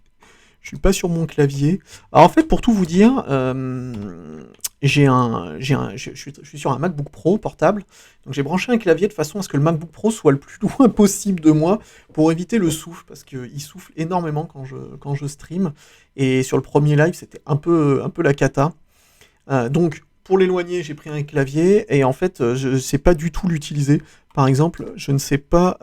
Je suis pas sur mon clavier. Alors en fait, pour tout vous dire, je suis sur un MacBook Pro portable. Donc j'ai branché un clavier de façon à ce que le MacBook Pro soit le plus loin possible de moi pour éviter le souffle, parce qu'il souffle énormément quand je stream. Et sur le premier live, c'était un peu la cata. Donc pour l'éloigner, j'ai pris un clavier et en fait, je ne sais pas du tout l'utiliser. Par exemple, je ne sais pas.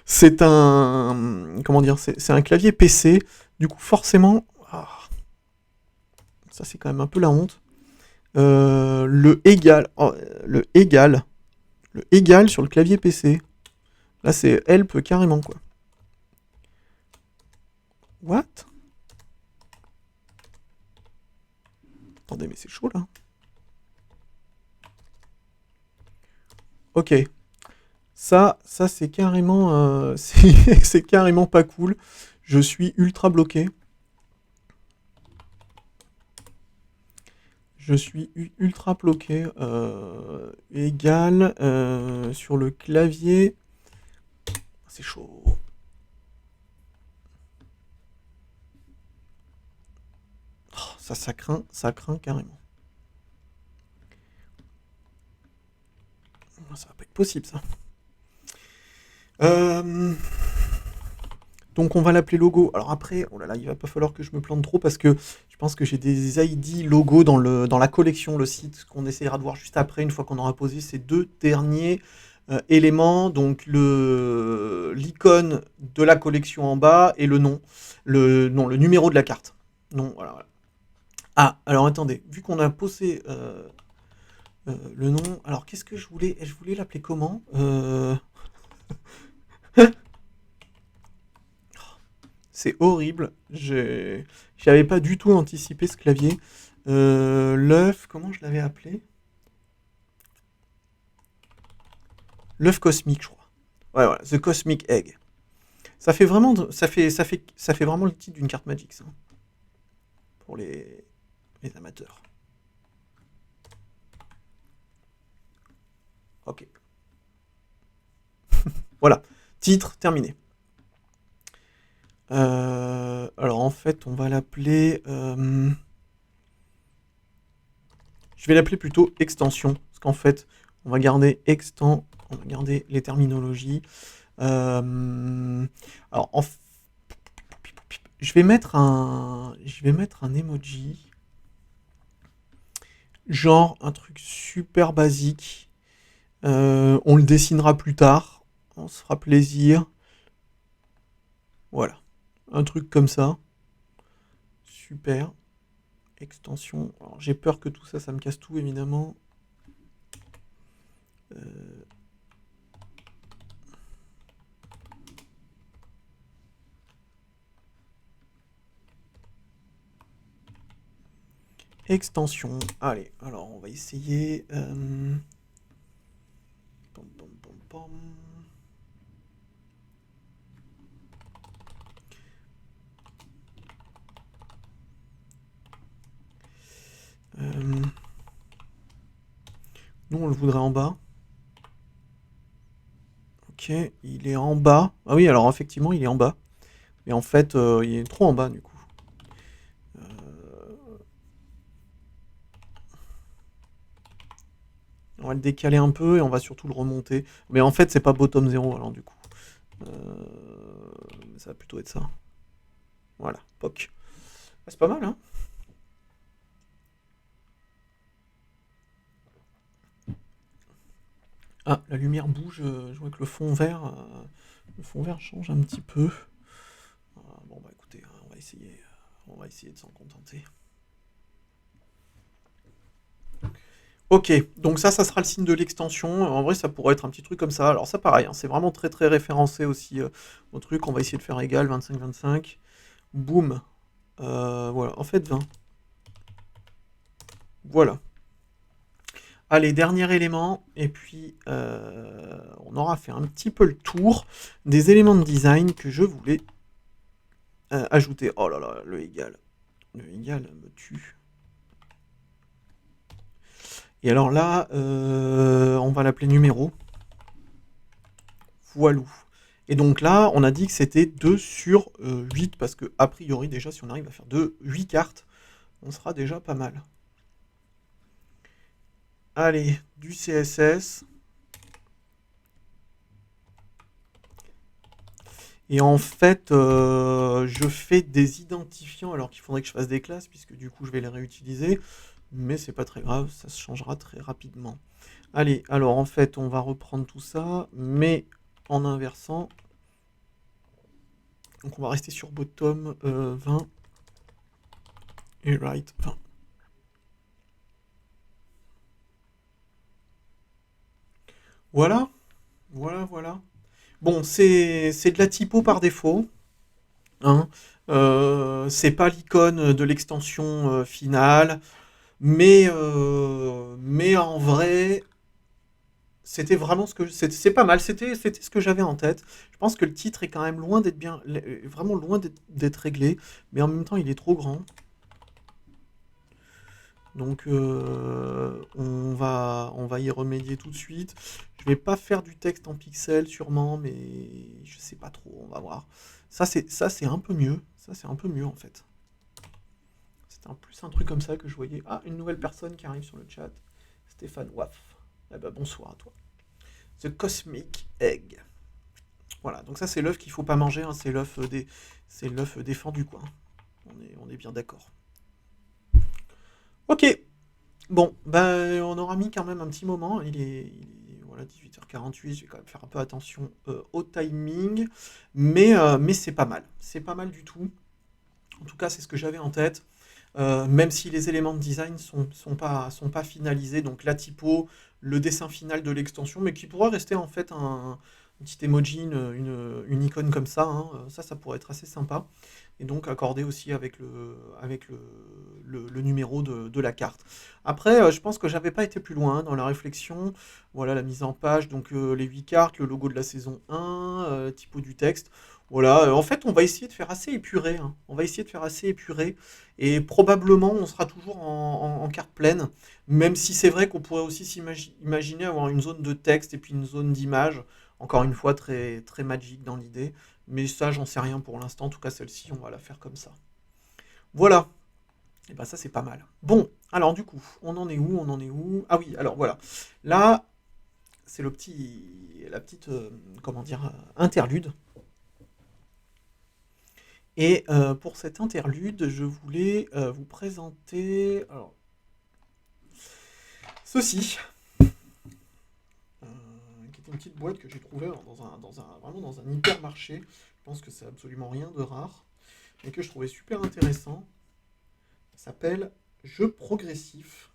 C'est un. Comment dire? C'est un clavier PC. Du coup, forcément. Ça, c'est quand même un peu la honte. Le égal. Le égal sur le clavier PC. Là, c'est help carrément, quoi. What? Attendez, mais c'est chaud là. Ok. Ça c'est carrément. C'est carrément pas cool. Je suis ultra bloqué. Je suis ultra bloqué. Égal sur le clavier. C'est chaud. Oh, ça craint carrément. Ça va pas être possible ça. Donc on va l'appeler logo. Alors après, oh là là, il va pas falloir que je me plante trop parce que je pense que j'ai des ID logo dans la collection, le site, qu'on essayera de voir juste après, une fois qu'on aura posé ces deux derniers éléments. Donc l'icône de la collection en bas et le nom. Le numéro de la carte. Non, voilà, voilà. Ah, alors attendez, vu qu'on a posé le nom, alors qu'est-ce que je voulais? Je voulais l'appeler comment? C'est horrible. J'avais pas du tout anticipé ce clavier. L'œuf, comment je l'avais appelé? L'œuf cosmique, je crois. Ouais, voilà, The Cosmic Egg. Ça fait vraiment, ça fait vraiment le titre d'une carte Magic, ça, pour les amateurs. Ok. Voilà. Titre terminé. Alors en fait, on va l'appeler. Je vais l'appeler plutôt extension, parce qu'en fait, on va garder on va garder les terminologies. Alors, je vais mettre un emoji, genre un truc super basique. On le dessinera plus tard, on se fera plaisir. Voilà, un truc comme ça. Super. Extension. Alors, j'ai peur que tout ça, ça me casse tout, évidemment. Euh, Extension. Allez, alors on va essayer. Pom, pom, pom, pom. Nous, on le voudrait en bas. Ok, il est en bas. Ah oui, alors effectivement, il est en bas. Mais en fait, il est trop en bas, du coup. On va le décaler un peu et on va surtout le remonter. Mais en fait, c'est pas bottom 0, alors du coup. Ça va plutôt être ça. Voilà, POC. Ah, c'est pas mal, hein. Ah, la lumière bouge. Je vois que le fond vert change un petit peu. Bon, bah écoutez, on va essayer de s'en contenter. Ok, donc ça sera le signe de l'extension. En vrai, ça pourrait être un petit truc comme ça. Alors ça, pareil, hein, c'est vraiment très très référencé aussi au truc. On va essayer de faire égal 25-25. Boum. Voilà, en fait 20. Voilà. Allez, dernier élément, et puis on aura fait un petit peu le tour des éléments de design que je voulais ajouter. Oh là là, le égal. Le égal me tue. Et alors là, on va l'appeler numéro. Voilou. Et donc là, on a dit que c'était 2 sur 8, parce que a priori, déjà, si on arrive à faire 8 cartes, on sera déjà pas mal. Allez, du CSS. Et en fait, je fais des identifiants alors qu'il faudrait que je fasse des classes, puisque du coup, je vais les réutiliser. Mais c'est pas très grave, ça se changera très rapidement. Allez, alors en fait, on va reprendre tout ça, mais en inversant. Donc on va rester sur bottom 20 et right 20. Voilà, voilà. Bon, c'est de la typo par défaut. Hein. C'est pas l'icône de l'extension finale. Mais en vrai, c'était vraiment ce que c'est pas mal. C'était ce que j'avais en tête. Je pense que le titre est quand même loin d'être vraiment loin d'être réglé, mais en même temps, il est trop grand. Donc on va y remédier tout de suite. Je vais pas faire du texte en pixels sûrement, mais je sais pas trop. On va voir. Ça c'est un peu mieux. Ça c'est un peu mieux en fait. C'était plus un truc comme ça que je voyais. Ah, une nouvelle personne qui arrive sur le chat. Stéphane Waff. Eh ben, bonsoir à toi. The Cosmic Egg. Voilà, donc ça c'est l'œuf qu'il faut pas manger, hein, c'est l'œuf défendu quoi. On est bien d'accord. Ok, bon, ben on aura mis quand même un petit moment. Voilà 18h48. Je vais quand même faire un peu attention au timing, mais c'est pas mal. C'est pas mal du tout. En tout cas, c'est ce que j'avais en tête. Même si les éléments de design sont pas finalisés, donc la typo, le dessin final de l'extension, mais qui pourrait rester en fait un petit emoji, une icône comme ça, hein, ça pourrait être assez sympa. Et donc accordé aussi avec le numéro de la carte. Après, je pense que j'avais pas été plus loin dans la réflexion. Voilà la mise en page, donc les 8 cartes, le logo de la saison 1, typo du texte. Voilà, en fait, on va essayer de faire assez épuré, hein. On va essayer de faire assez épuré. Et probablement, on sera toujours en carte pleine. Même si c'est vrai qu'on pourrait aussi s'imaginer avoir une zone de texte et puis une zone d'image. Encore une fois, très, très magique dans l'idée. Mais ça, j'en sais rien pour l'instant. En tout cas, celle-ci, on va la faire comme ça. Voilà. Et ben ça, c'est pas mal. Bon, alors du coup, on en est où? On en est où? Ah oui, alors voilà. Là, c'est la petite, comment dire, interlude. Et pour cet interlude, je voulais vous présenter alors, ceci, qui est une petite boîte que j'ai trouvée vraiment dans un hypermarché. Je pense que c'est absolument rien de rare, et que je trouvais super intéressant. Ça s'appelle Jeu progressif,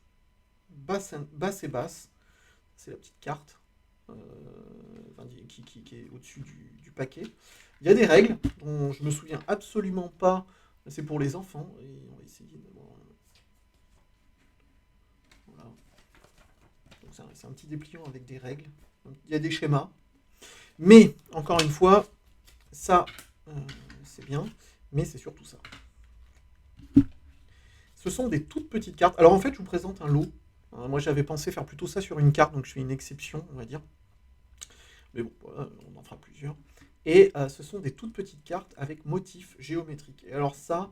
basse et basse. C'est la petite carte qui est au-dessus du paquet. Il y a des règles dont je me souviens absolument pas. C'est pour les enfants. Et on va essayer de voir. Voilà. Donc c'est un petit dépliant avec des règles. Il y a des schémas. Mais, encore une fois, ça, c'est bien, mais c'est surtout ça. Ce sont des toutes petites cartes. Alors en fait, je vous présente un lot. Moi, j'avais pensé faire plutôt ça sur une carte, donc je fais une exception, on va dire. Mais bon, voilà, on en fera plusieurs. Et ce sont des toutes petites cartes avec motifs géométriques. Et alors ça,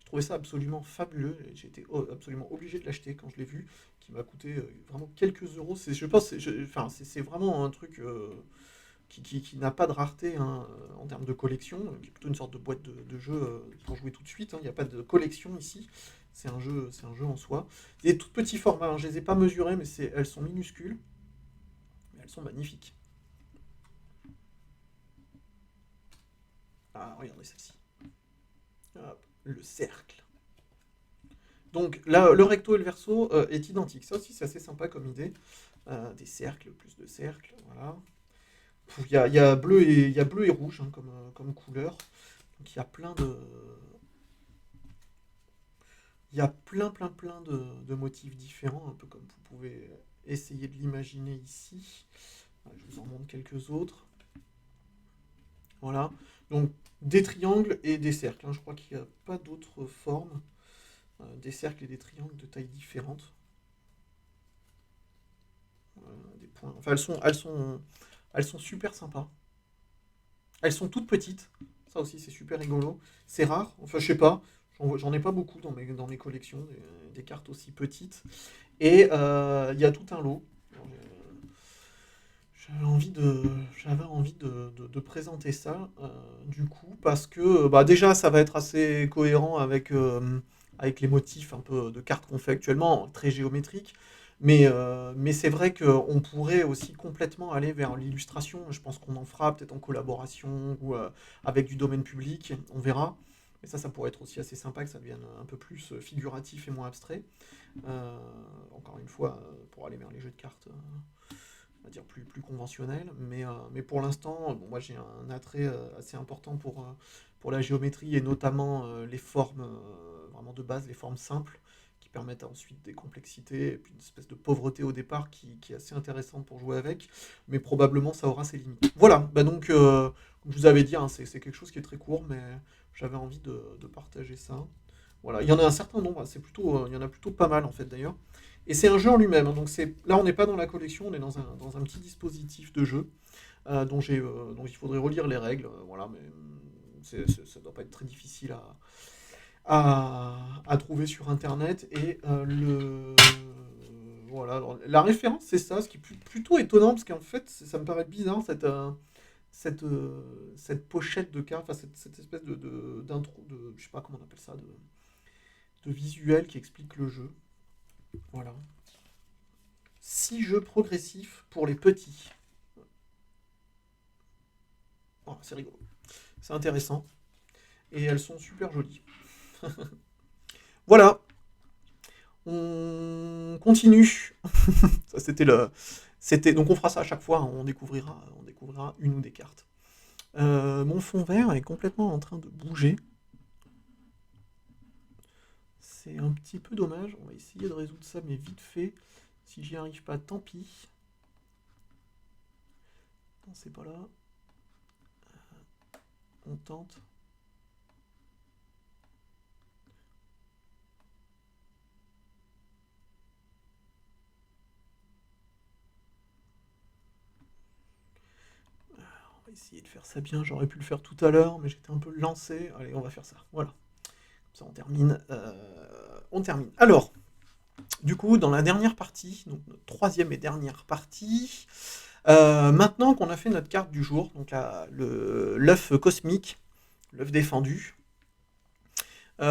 je trouvais ça absolument fabuleux. J'ai été absolument obligé de l'acheter quand je l'ai vu, qui m'a coûté vraiment quelques euros. Je pense, enfin, c'est vraiment un truc qui n'a pas de rareté hein, en termes de collection, qui est plutôt une sorte de boîte de jeu pour jouer tout de suite. Hein. Il n'y a pas de collection ici. C'est un jeu en soi. Des tout petits formats. Hein. Je les ai pas mesurés, mais elles sont minuscules. Mais elles sont magnifiques. Ah, regardez celle-ci. Hop, le cercle. Donc là, le recto et le verso est identique. Ça aussi, c'est assez sympa comme idée. Des cercles, plus de cercles, voilà. Il y a bleu et rouge hein, comme couleur. Donc il y a plein de, il y a plein de motifs différents, un peu comme vous pouvez essayer de l'imaginer ici. Je vous en montre quelques autres. Voilà. Donc des triangles et des cercles. Hein. Je crois qu'il n'y a pas d'autres formes. Des cercles et des triangles de tailles différentes. Des points. Enfin, elles sont super sympas. Elles sont toutes petites. Ça aussi, c'est super rigolo. C'est rare. Enfin, je sais pas. J'en ai pas beaucoup dans mes collections, des cartes aussi petites. Et il y a tout un lot. J'avais envie de présenter ça, du coup, parce que bah, déjà, ça va être assez cohérent avec les motifs un peu de cartes qu'on fait actuellement, très géométriques. Mais c'est vrai qu'on pourrait aussi complètement aller vers l'illustration. Je pense qu'on en fera peut-être en collaboration ou avec du domaine public, on verra. Mais ça pourrait être aussi assez sympa que ça devienne un peu plus figuratif et moins abstrait. Euh, Encore une fois, pour aller vers les jeux de cartes on va dire plus conventionnel. Mais pour l'instant, bon, moi j'ai un attrait assez important pour la géométrie et notamment les formes vraiment de base, les formes simples qui permettent ensuite des complexités et puis une espèce de pauvreté au départ qui est assez intéressante pour jouer avec, mais probablement ça aura ses limites. Voilà, bah donc comme je vous avais dit, hein, c'est quelque chose qui est très court, mais j'avais envie de partager ça. Voilà, il y en a un certain nombre, il y en a plutôt pas mal en fait d'ailleurs. Et c'est un jeu en lui-même, hein, donc là on n'est pas dans la collection, on est dans un petit dispositif de jeu dont il faudrait relire les règles, voilà, mais ça ne doit pas être très difficile à trouver sur internet. Et voilà, alors, la référence c'est ça, ce qui est plutôt étonnant, parce qu'en fait ça me paraît bizarre cette pochette de cartes, enfin cette espèce d'intro, je sais pas comment on appelle ça, de visuel qui explique le jeu. Voilà. 6 jeux progressifs pour les petits. Oh, c'est rigolo. C'est intéressant. Et elles sont super jolies. Voilà. On continue. Ça, donc on fera ça à chaque fois. Hein. On découvrira une ou des cartes. Mon fond vert est complètement en train de bouger. C'est un petit peu dommage. On va essayer de résoudre ça, mais vite fait. Si j'y arrive pas, tant pis. Non, c'est pas là. On tente. On va essayer de faire ça bien. J'aurais pu le faire tout à l'heure, mais j'étais un peu lancé. Allez, on va faire ça. Voilà. Comme ça, on termine. On termine. Alors, du coup, dans la dernière partie, donc notre troisième et dernière partie, maintenant qu'on a fait notre carte du jour, donc l'œuf cosmique, l'œuf défendu, je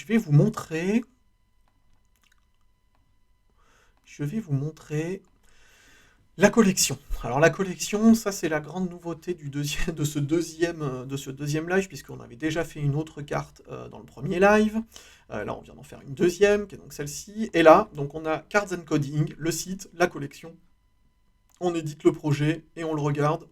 vais vous montrer. La collection. Alors la collection, ça c'est la grande nouveauté de ce deuxième live, puisqu'on avait déjà fait une autre carte dans le premier live. Là on vient d'en faire une deuxième, qui est donc celle-ci. Et là, donc on a Cards and Coding, le site, la collection. On édite le projet et on le regarde.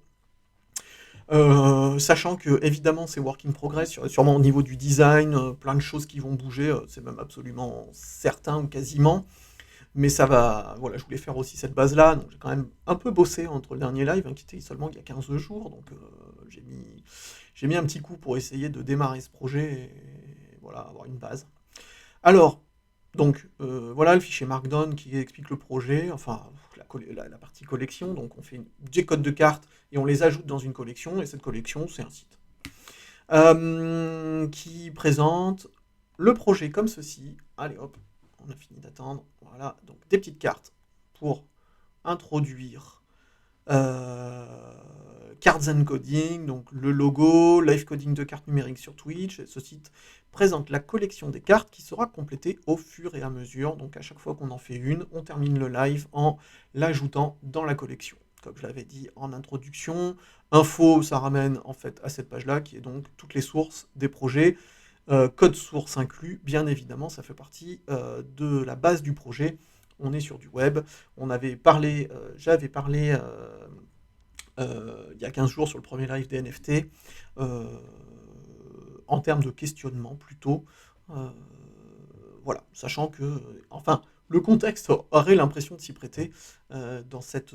Sachant que évidemment c'est work in progress, sûrement au niveau du design, plein de choses qui vont bouger, c'est même absolument certain ou quasiment. Mais ça va, voilà, je voulais faire aussi cette base-là, donc j'ai quand même un peu bossé entre le dernier live, hein, qui était seulement il y a 15 jours, donc j'ai mis un petit coup pour essayer de démarrer ce projet et voilà, avoir une base. Alors, donc voilà le fichier Markdown qui explique le projet, enfin la partie collection, donc on fait des codes de cartes et on les ajoute dans une collection, et cette collection c'est un site. Qui présente le projet comme ceci. Allez hop, on a fini d'attendre. Voilà, donc des petites cartes pour introduire Cards and Coding, donc le logo, live coding de cartes numériques sur Twitch. Et ce site présente la collection des cartes qui sera complétée au fur et à mesure. Donc à chaque fois qu'on en fait une, on termine le live en l'ajoutant dans la collection. Comme je l'avais dit en introduction, info, ça ramène en fait à cette page-là qui est donc toutes les sources des projets. Code source inclus, bien évidemment, ça fait partie de la base du projet. On est sur du web. J'avais parlé il y a 15 jours sur le premier live des NFT, euh, en termes de questionnement plutôt. Euh, voilà, sachant que, enfin, le contexte aurait l'impression de s'y prêter dans cette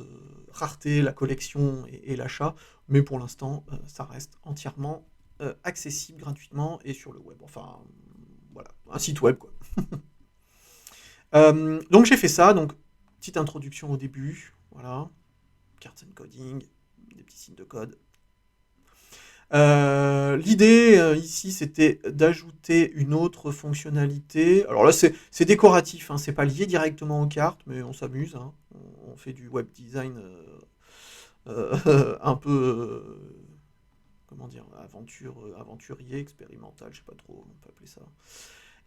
rareté, la collection et l'achat, mais pour l'instant, ça reste entièrement accessible gratuitement et sur le web. Enfin, voilà, un site web quoi. Donc j'ai fait ça, donc petite introduction au début, voilà, cards and coding, des petits signes de code. L'idée ici c'était d'ajouter une autre fonctionnalité. Alors là c'est décoratif, hein, c'est pas lié directement aux cartes, mais on s'amuse, hein. On fait du web design un peu comment dire, aventurier, expérimental, je sais pas trop, on peut appeler ça.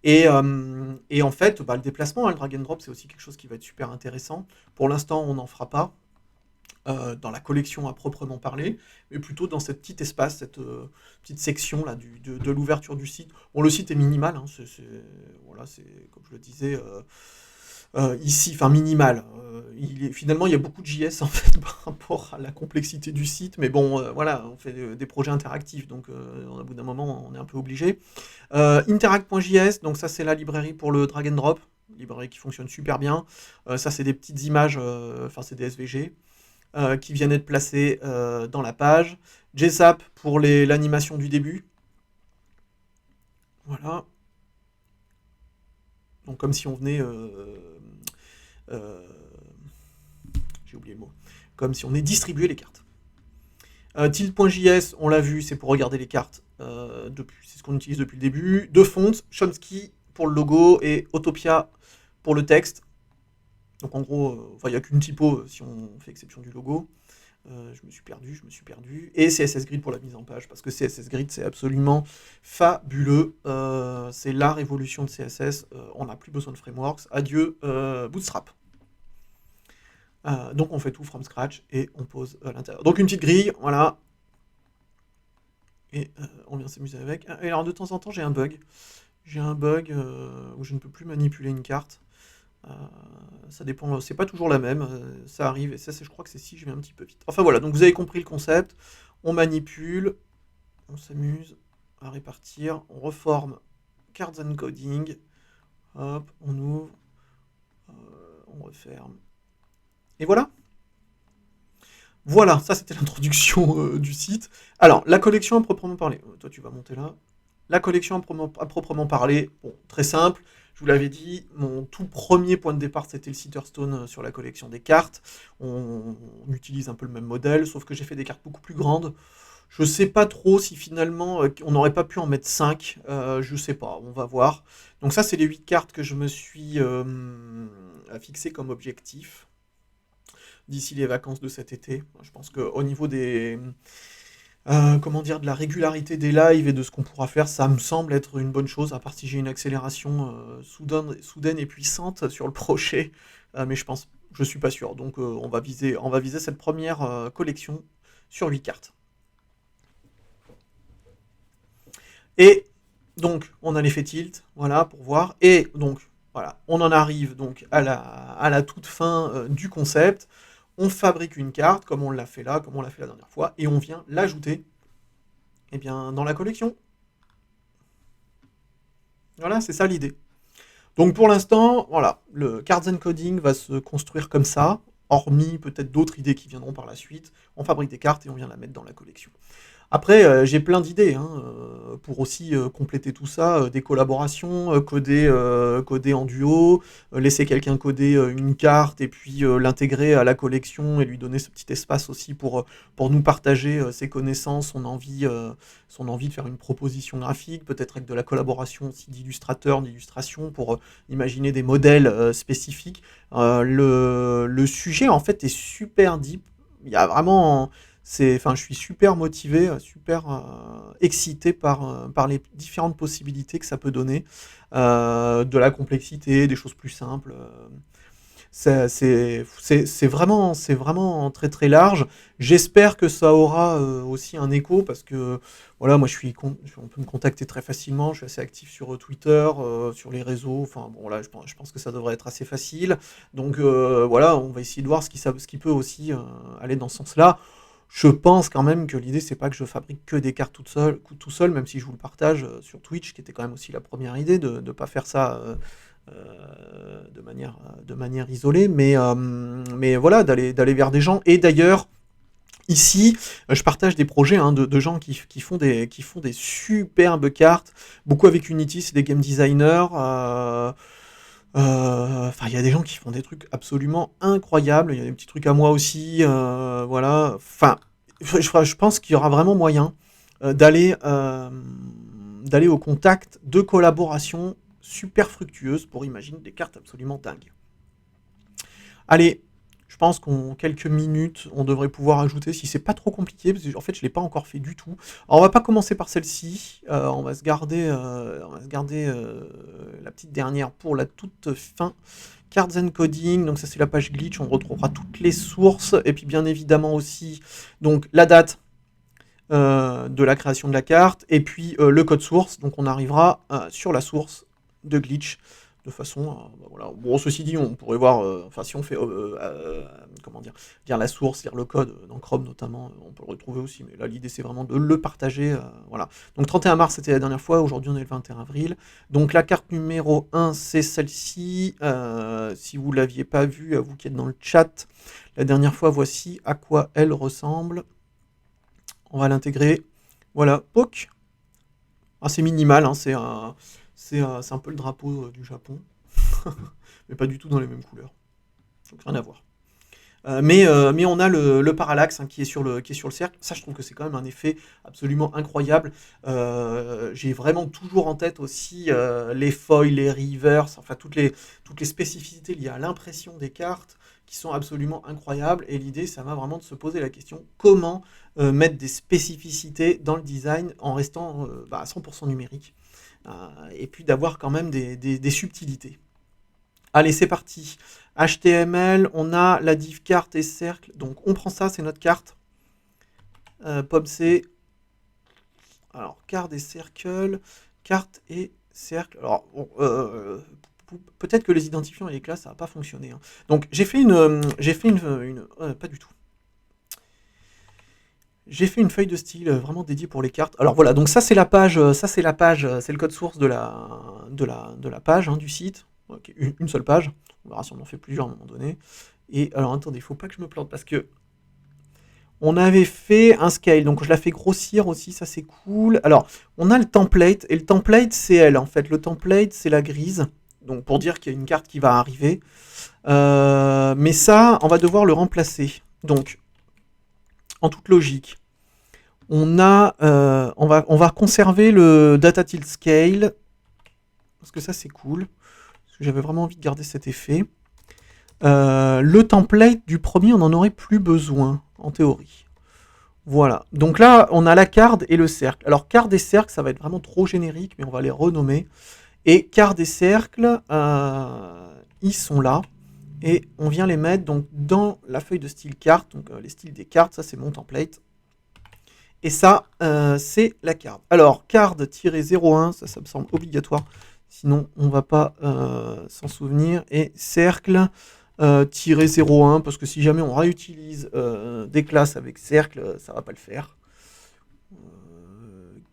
Et en fait, bah, le déplacement, hein, le drag and drop, c'est aussi quelque chose qui va être super intéressant. Pour l'instant, on n'en fera pas dans la collection à proprement parler, mais plutôt dans cette petit espace, cette petite section là de l'ouverture du site. Bon, le site est minimal, hein, voilà, c'est comme je le disais ici, enfin minimal. Finalement, il y a beaucoup de JS en fait par rapport à la complexité du site, mais bon, voilà, on fait des projets interactifs, donc au bout d'un moment, on est un peu obligé. Interact.js, donc ça c'est la librairie pour le drag and drop, librairie qui fonctionne super bien. Ça c'est des petites images, enfin c'est des SVG qui viennent être placées dans la page. JSAP pour l'animation du début. Voilà. Donc comme si on venait... euh, j'ai oublié le mot. Comme si on venait distribuer les cartes. Tilt.js, on l'a vu, c'est pour regarder les cartes. C'est ce qu'on utilise depuis le début. Deux fonts, Chomsky pour le logo et Autopia pour le texte. Donc en gros, il n'y a qu'une typo si on fait exception du logo. Je me suis perdu. Et CSS Grid pour la mise en page, parce que CSS Grid, c'est absolument fabuleux. C'est la révolution de CSS. On n'a plus besoin de frameworks. Adieu Bootstrap. Donc on fait tout from scratch et on pose à l'intérieur. Donc une petite grille, voilà. Et on vient s'amuser avec. Et alors de temps en temps, j'ai un bug. J'ai un bug où je ne peux plus manipuler une carte. Ça dépend, c'est pas toujours la même, ça arrive, et ça, je crois que c'est si je vais un petit peu vite. Enfin voilà, donc vous avez compris le concept, on manipule, on s'amuse à répartir, on reforme cards and coding, hop, on ouvre, on referme, et voilà. Voilà, ça c'était l'introduction du site. Alors, la collection à proprement parler, toi tu vas monter là. La collection à proprement parler, bon, très simple. Je vous l'avais dit, mon tout premier point de départ, c'était le Sitterstone sur la collection des cartes. On utilise un peu le même modèle, sauf que j'ai fait des cartes beaucoup plus grandes. Je sais pas trop si finalement on n'aurait pas pu en mettre 5. Je sais pas, on va voir. Donc ça, c'est les 8 cartes que je me suis fixé comme objectif d'ici les vacances de cet été. Je pense qu'au niveau comment dire, de la régularité des lives et de ce qu'on pourra faire, ça me semble être une bonne chose, à part si j'ai une accélération soudaine et puissante sur le projet. Mais je suis pas sûr. Donc on va viser cette première collection sur 8 cartes. Et donc on a l'effet tilt, voilà, pour voir. Et donc voilà, on en arrive donc à la toute fin du concept. On fabrique une carte, comme on l'a fait là, comme on l'a fait la dernière fois, et on vient l'ajouter dans la collection. Voilà, c'est ça l'idée. Donc pour l'instant, voilà, le Cards and Coding va se construire comme ça, hormis peut-être d'autres idées qui viendront par la suite. On fabrique des cartes et on vient la mettre dans la collection. Après, j'ai plein d'idées hein, pour aussi compléter tout ça, des collaborations, coder en duo, laisser quelqu'un coder une carte et puis l'intégrer à la collection et lui donner ce petit espace aussi pour nous partager ses connaissances, son envie de faire une proposition graphique, peut-être avec de la collaboration aussi d'illustrateurs, d'illustrations pour imaginer des modèles spécifiques. Le sujet en fait est super deep. Il y a vraiment enfin, je suis super motivé, super excité par les différentes possibilités que ça peut donner, de la complexité, des choses plus simples. C'est vraiment très très large. J'espère que ça aura aussi un écho parce que voilà, moi on peut me contacter très facilement. Je suis assez actif sur Twitter, sur les réseaux. Enfin bon là, je pense que ça devrait être assez facile. Donc voilà, on va essayer de voir ce qui peut aussi aller dans ce sens-là. Je pense quand même que l'idée, c'est pas que je fabrique que des cartes tout seul, même si je vous le partage sur Twitch, qui était quand même aussi la première idée de ne pas faire ça de manière isolée, mais voilà, d'aller vers des gens. Et d'ailleurs, ici, je partage des projets hein, de gens qui font des superbes cartes, beaucoup avec Unity, c'est des game designers. Enfin, il y a des gens qui font des trucs absolument incroyables. Il y a des petits trucs à moi aussi, voilà. Enfin, je pense qu'il y aura vraiment moyen d'aller au contact de collaborations super fructueuses pour imaginer des cartes absolument dingues. Allez, je pense qu'en quelques minutes, on devrait pouvoir ajouter, si c'est pas trop compliqué, parce que en fait, je l'ai pas encore fait du tout. Alors, on va pas commencer par celle-ci. On va se garder, la petite dernière pour la toute fin. Cards and Coding, donc ça c'est la page glitch, on retrouvera toutes les sources, et puis bien évidemment aussi donc la date de la création de la carte, et puis le code source, donc on arrivera sur la source de glitch, de façon, bah voilà. Bon, ceci dit, on pourrait voir, enfin si on fait, comment dire la source, lire le code dans Chrome notamment, on peut le retrouver aussi, mais là l'idée c'est vraiment de le partager, voilà. Donc 31 mars c'était la dernière fois, aujourd'hui on est le 21 avril, donc la carte numéro 1 c'est celle-ci, si vous l'aviez pas vue, à vous qui êtes dans le chat, la dernière fois, voici à quoi elle ressemble. On va l'intégrer, voilà, POC, c'est minimal, hein, c'est un peu le drapeau du Japon, mais pas du tout dans les mêmes couleurs. Donc rien à voir. Mais on a le parallaxe hein, qui est sur le cercle. Ça, je trouve que c'est quand même un effet absolument incroyable. J'ai vraiment toujours en tête aussi les foils, les reverse, enfin toutes les spécificités liées à l'impression des cartes qui sont absolument incroyables. Et l'idée, ça va vraiment de se poser la question comment mettre des spécificités dans le design en restant à 100% numérique. Et puis d'avoir quand même des subtilités. Allez, c'est parti. HTML, on a la div carte et cercle. Donc on prend ça, c'est notre carte. POM-C. Alors, carte et cercle. Carte et cercle. Alors, bon, peut-être que les identifiants et les classes, ça va pas fonctionner. Hein. Donc j'ai fait pas du tout. J'ai fait une feuille de style vraiment dédiée pour les cartes. Alors voilà, donc ça c'est la page, c'est le code source de la page hein, du site. Okay, une seule page. On verra si on en fait plusieurs à un moment donné. Et alors attendez, il faut pas que je me plante parce que on avait fait un scale, donc je la fais grossir aussi, ça c'est cool. Alors, on a le template, et le template c'est elle en fait. Le template c'est la grise, donc pour dire qu'il y a une carte qui va arriver. Mais ça, on va devoir le remplacer. Donc, en toute logique, on va conserver le data tilt scale parce que ça c'est cool. Parce que j'avais vraiment envie de garder cet effet. Le template du premier, on n'en aurait plus besoin en théorie. Voilà. Donc là, on a la carte et le cercle. Alors carte et cercle, ça va être vraiment trop générique, mais on va les renommer. Et carte et cercle, ils sont là. Et on vient les mettre donc dans la feuille de style carte. Donc les styles des cartes, ça c'est mon template. Et ça, c'est la carte. Alors, card-01, ça me semble obligatoire. Sinon, on ne va pas s'en souvenir. Et cercle, -01, parce que si jamais on réutilise des classes avec cercle, ça ne va pas le faire.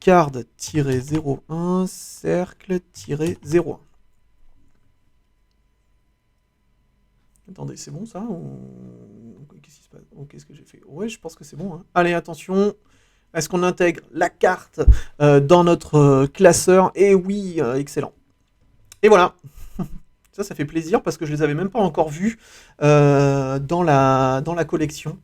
Card-01, cercle-01. Attendez, c'est bon ça ou... Qu'est-ce qui se passe? Oh, qu'est-ce que j'ai fait? Ouais, je pense que c'est bon, hein. Allez, attention. Est-ce qu'on intègre la carte dans notre classeur? Et oui, excellent. Et voilà. Ça fait plaisir parce que je les avais même pas encore vus dans la collection.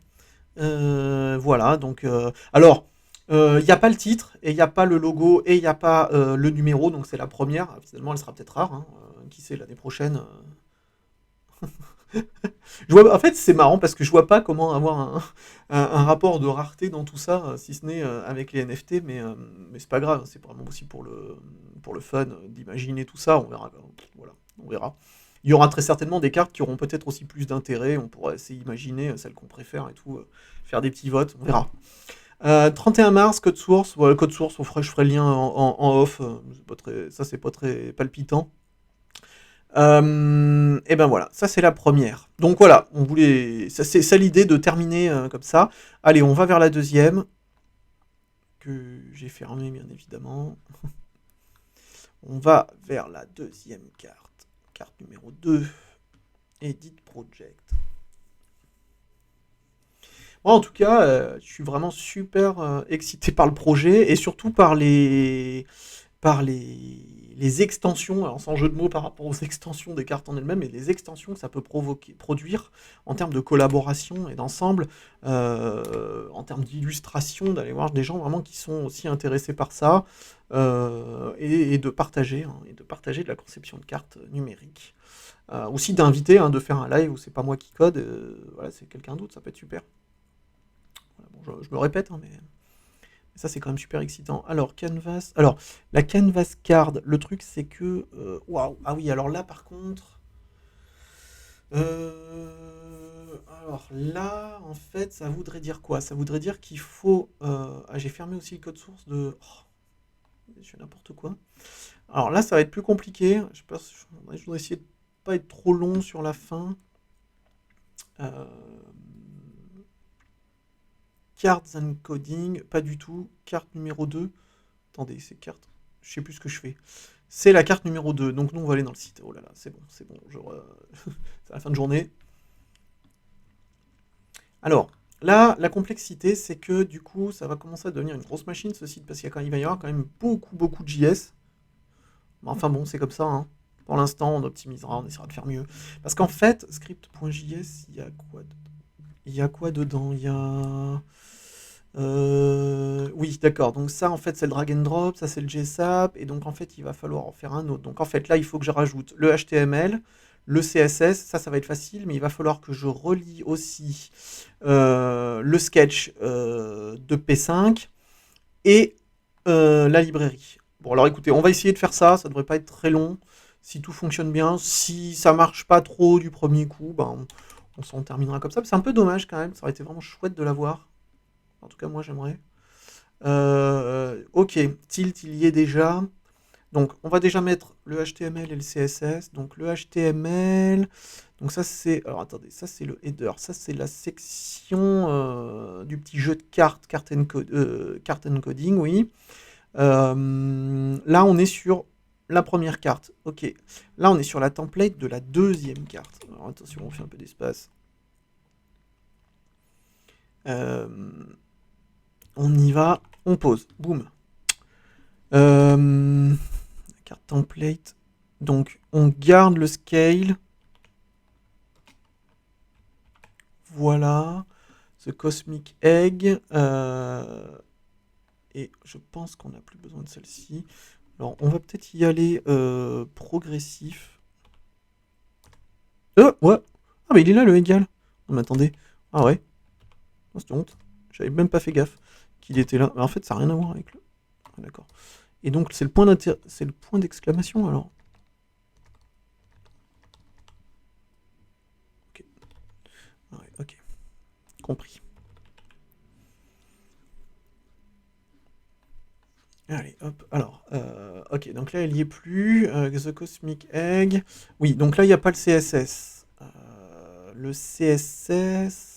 Voilà, donc... alors, il n'y a pas le titre, et il n'y a pas le logo, et il n'y a pas le numéro, donc c'est la première. Finalement, elle sera peut-être rare, hein. Qui sait, l'année prochaine... En fait, c'est marrant parce que je vois pas comment avoir un rapport de rareté dans tout ça, si ce n'est avec les NFT, mais c'est pas grave, c'est vraiment aussi pour le fun d'imaginer tout ça, on verra. Voilà, on verra. Il y aura très certainement des cartes qui auront peut-être aussi plus d'intérêt, on pourra essayer d'imaginer celles qu'on préfère et tout, faire des petits votes, on verra. 31 mars, code source, voilà, code source, je ferai le lien en off, ça c'est pas très palpitant. Et ben voilà, ça c'est la première. Donc voilà, on voulait, ça c'est ça l'idée de terminer comme ça. Allez, on va vers la deuxième que j'ai fermée bien évidemment. On va vers la deuxième carte, carte numéro 2, Edit Project. Moi en tout cas, je suis vraiment super excité par le projet et surtout par les extensions, alors sans jeu de mots par rapport aux extensions des cartes en elles-mêmes, mais les extensions que ça peut produire en termes de collaboration et d'ensemble, en termes d'illustration, d'aller voir des gens vraiment qui sont aussi intéressés par ça, et de partager, hein, et de partager de la conception de cartes numériques. Aussi d'inviter, hein, de faire un live où c'est pas moi qui code, voilà, c'est quelqu'un d'autre, ça peut être super. Voilà, bon, je me répète, hein, mais... Ça, c'est quand même super excitant. Alors, Canvas. Alors, la Canvas Card, le truc, c'est que. Waouh! Ah oui, alors là, par contre. Alors là, en fait, ça voudrait dire quoi? Ça voudrait dire qu'il faut. Ah, j'ai fermé aussi le code source de. Oh, je fais n'importe quoi. Alors là, ça va être plus compliqué. Je voudrais essayer de pas être trop long sur la fin. Euh, Cards and Coding, pas du tout. Carte numéro 2. Attendez, c'est carte. Je sais plus ce que je fais. C'est la carte numéro 2. Donc nous, on va aller dans le site. Oh là là, c'est bon, c'est bon. C'est la fin de journée. Alors, là, la complexité, c'est que du coup, ça va commencer à devenir une grosse machine, ce site, parce qu'il va y avoir quand même beaucoup, beaucoup de JS. Enfin bon, c'est comme ça, hein. Pour l'instant, on optimisera, on essaiera de faire mieux. Parce qu'en fait, script.js, il y a quoi dedans? Il y a quoi dedans? Il y a... oui, d'accord. Donc ça, en fait, c'est le drag and drop, ça c'est le JSAP, et donc en fait, il va falloir en faire un autre. Donc en fait, là, il faut que je rajoute le HTML, le CSS, ça va être facile, mais il va falloir que je relie aussi le sketch de P5 et la librairie. Bon, alors écoutez, on va essayer de faire ça, ça devrait pas être très long, si tout fonctionne bien. Si ça marche pas trop du premier coup, ben, on s'en terminera comme ça. C'est un peu dommage quand même, ça aurait été vraiment chouette de l'avoir. En tout cas, moi, j'aimerais. Ok, tilt, il y est déjà. Donc, on va déjà mettre le HTML et le CSS. Donc, le HTML. Donc, ça, c'est. Alors, attendez, ça, c'est le header. Ça, c'est la section du petit jeu de cartes, cart and coding, oui. Là, on est sur la première carte. Ok. Là, on est sur la template de la deuxième carte. Alors, attention, on fait un peu d'espace. On y va, on pose, boum. Carte template. Donc, on garde le scale. Voilà. Ce Cosmic Egg. Et je pense qu'on n'a plus besoin de celle-ci. Alors, on va peut-être y aller progressif. Ouais. Ah, mais il est là, le égal. Non, mais attendez. Ah ouais. Oh, c'est honte. J'avais même pas fait gaffe qu'il était là. Mais en fait, ça n'a rien à voir avec le... Ah, d'accord. Et donc, c'est le point d'exclamation, alors. Ok. Ouais, ok. Compris. Allez, hop. Alors, ok. Donc là, il n'y est plus. The Cosmic Egg. Oui, donc là, il n'y a pas le CSS. Le CSS...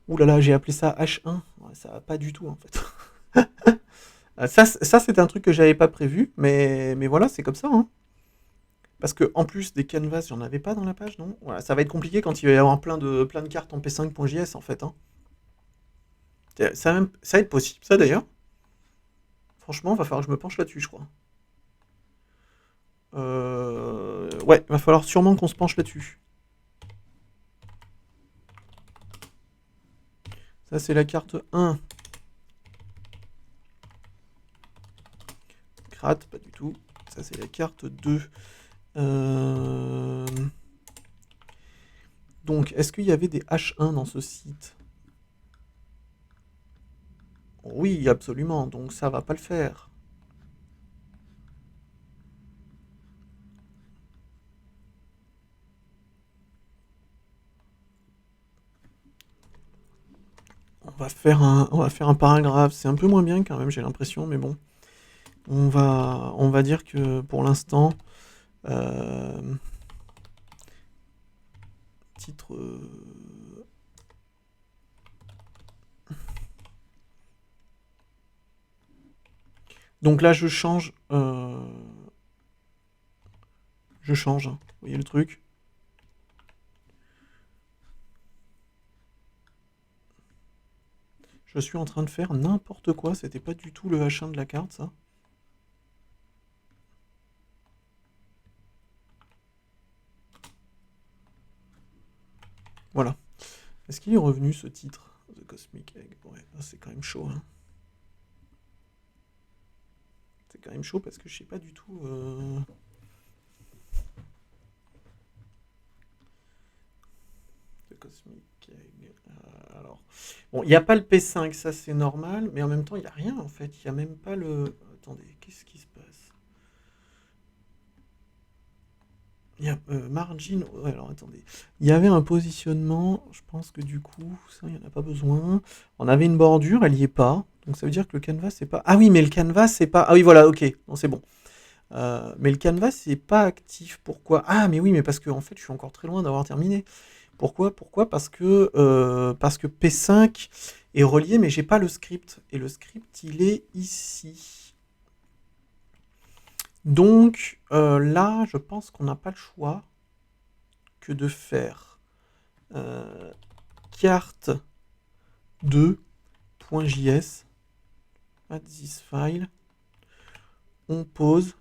Ouh là là, j'ai appelé ça H1. Ouais, ça va pas du tout, en fait. Ça c'est un truc que j'avais pas prévu, mais voilà, c'est comme ça, hein. Parce que en plus des canvas, j'en avais pas dans la page, non? Voilà, ça va être compliqué quand il va y avoir plein de cartes en p5.js en fait. Hein. Ça va être possible, ça d'ailleurs. Franchement, va falloir que je me penche là-dessus, je crois. Ouais, va falloir sûrement qu'on se penche là-dessus. Ça, c'est la carte 1. Crate, pas du tout. Ça, c'est la carte 2. Donc, est-ce qu'il y avait des H1 dans ce site? Oui, absolument. Donc, ça va pas le faire. On va faire un paragraphe. C'est un peu moins bien quand même, j'ai l'impression, mais bon. On va dire que pour l'instant, titre. Donc là, je change. Je change. Hein. Vous voyez le truc? Je suis en train de faire n'importe quoi. C'était pas du tout le H1 de la carte, ça. Voilà. Est-ce qu'il est revenu ce titre? The Cosmic Egg. Ouais, c'est quand même chaud. Hein. C'est quand même chaud parce que je sais pas du tout. The Cosmic Egg. Alors. Bon, il n'y a pas le P5, ça c'est normal, mais en même temps, il n'y a rien en fait. Il n'y a même pas le. Attendez, qu'est-ce qui se passe? Il y a margin. Ouais, alors attendez. Il y avait un positionnement. Je pense que du coup, ça, il n'y en a pas besoin. On avait une bordure, elle n'y est pas. Donc ça veut dire que le canvas, c'est pas. Ah oui, mais le canvas, c'est pas. Ah oui, voilà, ok. Non, c'est bon. Mais le canvas, c'est pas actif. Pourquoi? Ah, mais oui, mais parce que en fait, je suis encore très loin d'avoir terminé. Pourquoi? Parce que P5 est relié, mais j'ai pas le script. Et le script, il est ici. Donc là, je pense qu'on n'a pas le choix que de faire carte 2.js, add this file, on pose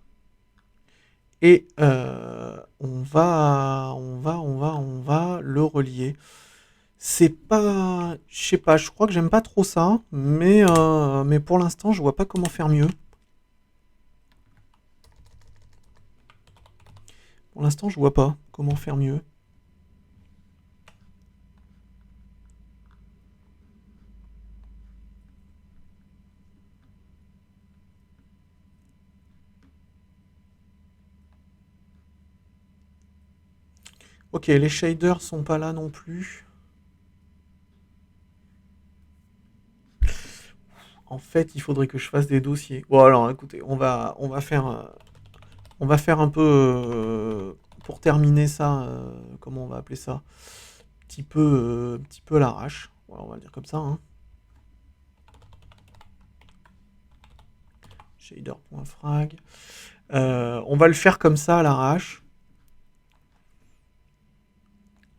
et on va le relier. C'est pas, je sais pas, je crois que j'aime pas trop ça, mais pour l'instant, je vois pas comment faire mieux. Pour l'instant, je vois pas comment faire mieux. Ok, les shaders sont pas là non plus. En fait, il faudrait que je fasse des dossiers. Bon, alors, écoutez, on va faire un peu pour terminer ça. Comment on va appeler ça? Petit peu à l'arrache. Voilà, on va le dire comme ça. Hein. Shader.frag. On va le faire comme ça à l'arrache.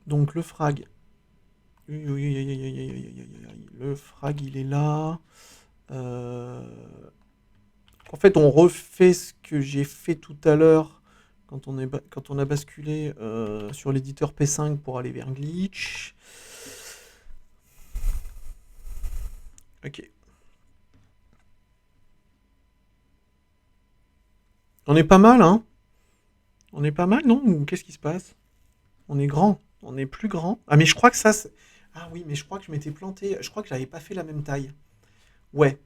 Donc le frag. Le frag, il est là. En fait, on refait ce que j'ai fait tout à l'heure quand on a basculé sur l'éditeur P5 pour aller vers Glitch. Ok. On est pas mal, hein? On est pas mal, non? Ou qu'est-ce qui se passe? On est grand. On est plus grand. Ah, mais je crois que ça. Ah oui, mais je crois que je m'étais planté. Je crois que j'avais pas fait la même taille. Ouais.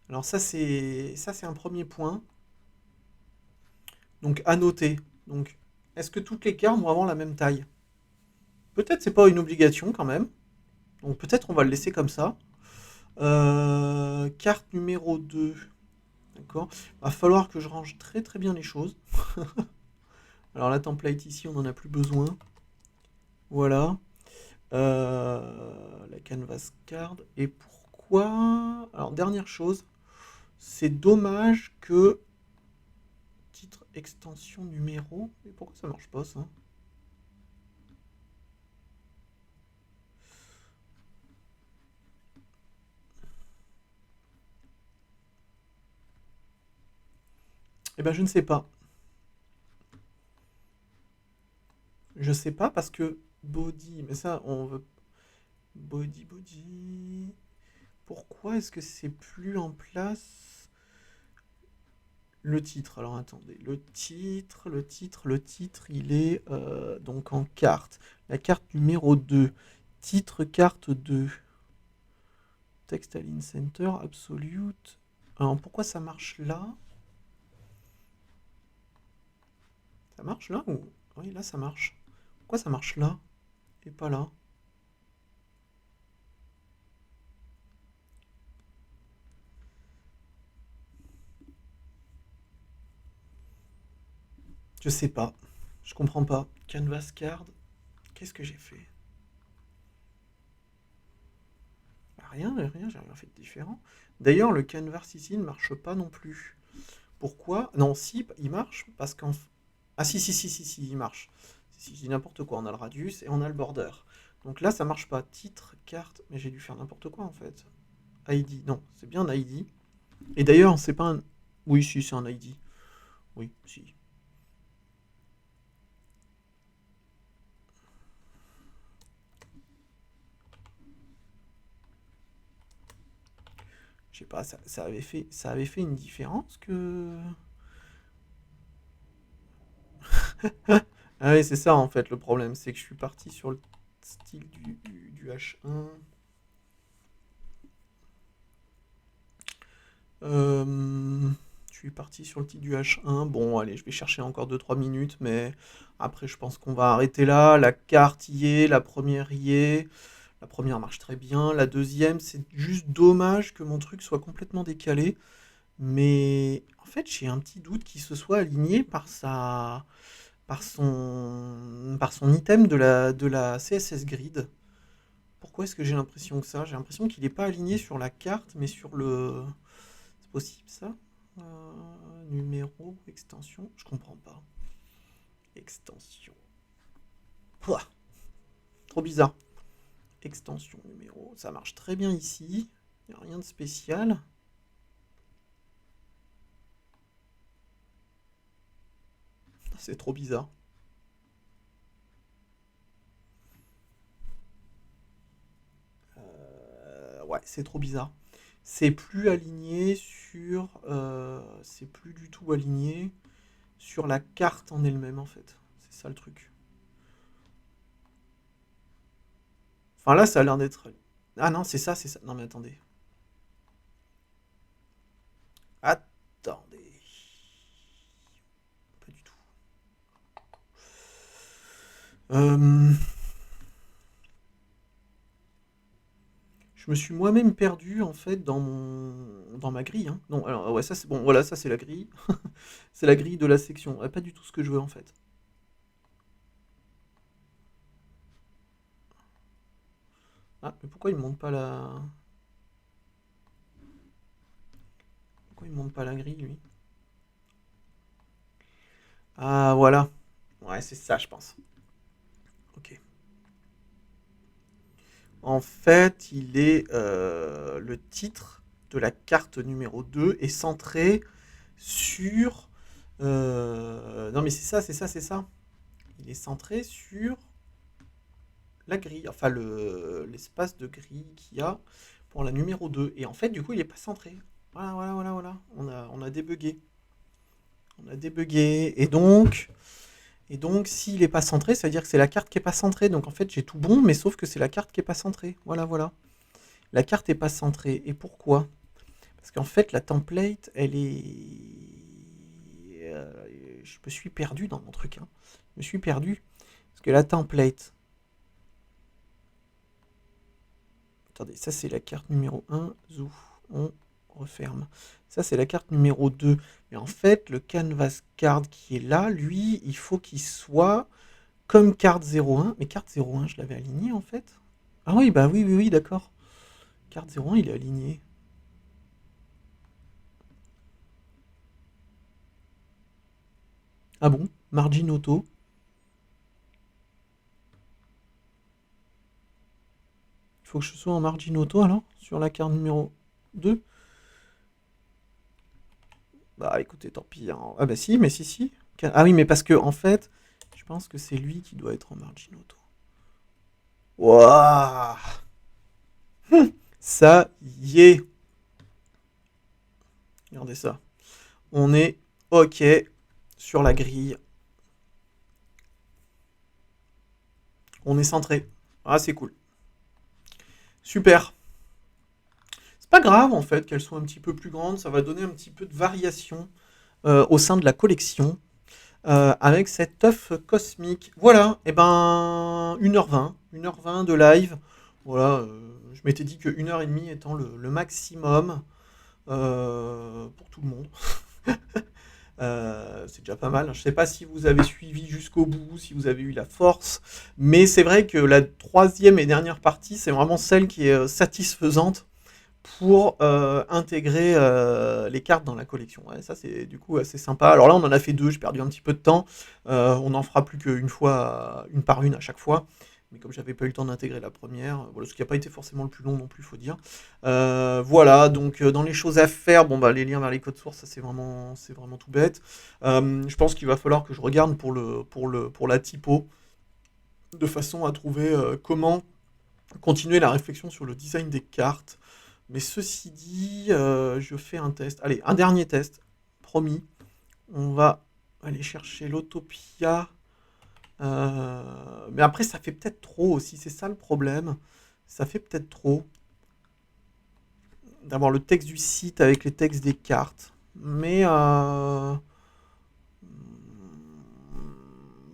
Alors ça c'est un premier point. Donc à noter. Donc est-ce que toutes les cartes vont avoir la même taille? Peut-être c'est pas une obligation quand même. Donc peut-être on va le laisser comme ça. Carte numéro 2. D'accord. Va falloir que je range très très bien les choses. Alors la template ici, on n'en a plus besoin. Voilà. La canvas card. Et pourquoi? Alors dernière chose. C'est dommage que titre extension numéro. Et pourquoi ça marche pas ça? Eh ben je ne sais pas. Je sais pas parce que body, mais ça on veut body. Pourquoi est-ce que c'est plus en place le titre? Alors attendez, le titre, il est donc en carte. La carte numéro 2. Titre carte 2. Text Align Center, Absolute. Alors pourquoi ça marche là? Ça marche là ou... Oui, là ça marche. Pourquoi ça marche là et pas là? Je sais pas. Je comprends pas. Canvas card. Qu'est-ce que j'ai fait? Rien, j'ai rien fait de différent. D'ailleurs, le canvas ici ne marche pas non plus. Pourquoi? Non, si, il marche parce qu'en... Ah si, il marche. Si, je dis n'importe quoi, on a le radius et on a le border. Donc là, ça marche pas. Titre, carte, mais j'ai dû faire n'importe quoi en fait. ID, non, c'est bien un ID. Et d'ailleurs, c'est pas un... Oui, si, c'est un ID. Oui, si. Je sais pas, ça avait fait une différence que... Ah oui, c'est ça en fait le problème, c'est que je suis parti sur le style du H1. Je suis parti sur le titre du H1. Bon, allez, je vais chercher encore 2-3 minutes, mais après, je pense qu'on va arrêter là. La carte y est, la première y est. La première marche très bien. La deuxième, c'est juste dommage que mon truc soit complètement décalé. Mais en fait, j'ai un petit doute qu'il se soit aligné par son item de la CSS Grid. Pourquoi est-ce que j'ai l'impression que ça? J'ai l'impression qu'il n'est pas aligné sur la carte, mais sur le... C'est possible ça? Numéro, extension, je comprends pas. Extension. Pouah, trop bizarre. Extension, numéro, ça marche très bien ici. Il n'y a rien de spécial. C'est trop bizarre. Ouais, c'est trop bizarre. C'est plus aligné sur... c'est plus du tout aligné sur la carte en elle-même, en fait. C'est ça le truc. Enfin là, ça a l'air d'être... Ah non, c'est ça, c'est ça. Non mais attendez. Attendez. Pas du tout. Euh, Je me suis moi-même perdu en fait dans ma grille, hein. Non, alors ouais, ça c'est bon, voilà, ça c'est la grille. C'est la grille de la section. Pas du tout ce que je veux en fait. Ah, mais pourquoi il me montre pas la... Pourquoi il me montre pas la grille lui? Ah voilà. Ouais, c'est ça, je pense. Ok. En fait, il est le titre de la carte numéro 2 est centré sur... Non mais c'est ça, c'est ça, c'est ça. Il est centré sur la grille, enfin l'espace de grille qu'il y a pour la numéro 2. Et en fait, du coup, il n'est pas centré. Voilà, voilà, voilà, voilà. On a débugué. On a débugué. Et donc s'il n'est pas centré, ça veut dire que c'est la carte qui n'est pas centrée. Donc en fait, j'ai tout bon, mais sauf que c'est la carte qui n'est pas centrée. Voilà, voilà. La carte n'est pas centrée. Et pourquoi? Parce qu'en fait, la template, elle est... Je me suis perdu dans mon truc, hein. Je me suis perdu. Parce que la template... Attendez, ça c'est la carte numéro 1. Zou, on referme. Ça c'est la carte numéro 2. Mais en fait, le canvas card qui est là, lui, il faut qu'il soit comme carte 01. Mais carte 01, je l'avais aligné en fait. Ah oui, bah oui, oui, oui, d'accord. Carte 01, il est aligné. Ah bon? Margin Auto. Il faut que je sois en margin auto alors? Sur la carte numéro 2. Bah écoutez, tant pis, hein. Ah bah si, mais si. Ah oui, mais parce que en fait, je pense que c'est lui qui doit être en margin auto. Waouh! Ça y est. Regardez ça. On est OK sur la grille. On est centré. Ah, c'est cool. Super. C'est pas grave en fait qu'elle soit un petit peu plus grande. Ça va donner un petit peu de variation au sein de la collection. Avec cet œuf cosmique. Voilà, et ben 1h20 de live. Voilà, je m'étais dit que 1h30 étant le maximum pour tout le monde. C'est déjà pas mal. Je sais pas si vous avez suivi jusqu'au bout, si vous avez eu la force, mais c'est vrai que la troisième et dernière partie, c'est vraiment celle qui est satisfaisante pour intégrer les cartes dans la collection. Ouais, ça, c'est du coup assez sympa. Alors là, on en a fait deux, j'ai perdu un petit peu de temps. On n'en fera plus qu'une fois, une par une à chaque fois. Mais comme j'avais pas eu le temps d'intégrer la première, voilà, ce qui n'a pas été forcément le plus long non plus, faut dire. Voilà, donc dans les choses à faire, bon bah les liens vers les codes sources, ça c'est vraiment tout bête. Je pense qu'il va falloir que je regarde pour la typo, de façon à trouver comment continuer la réflexion sur le design des cartes. Mais ceci dit, je fais un test. Allez, un dernier test, promis. On va aller chercher l'Autopia. Mais après, ça fait peut-être trop aussi, c'est ça le problème. Ça fait peut-être trop d'avoir le texte du site avec les textes des cartes. Mais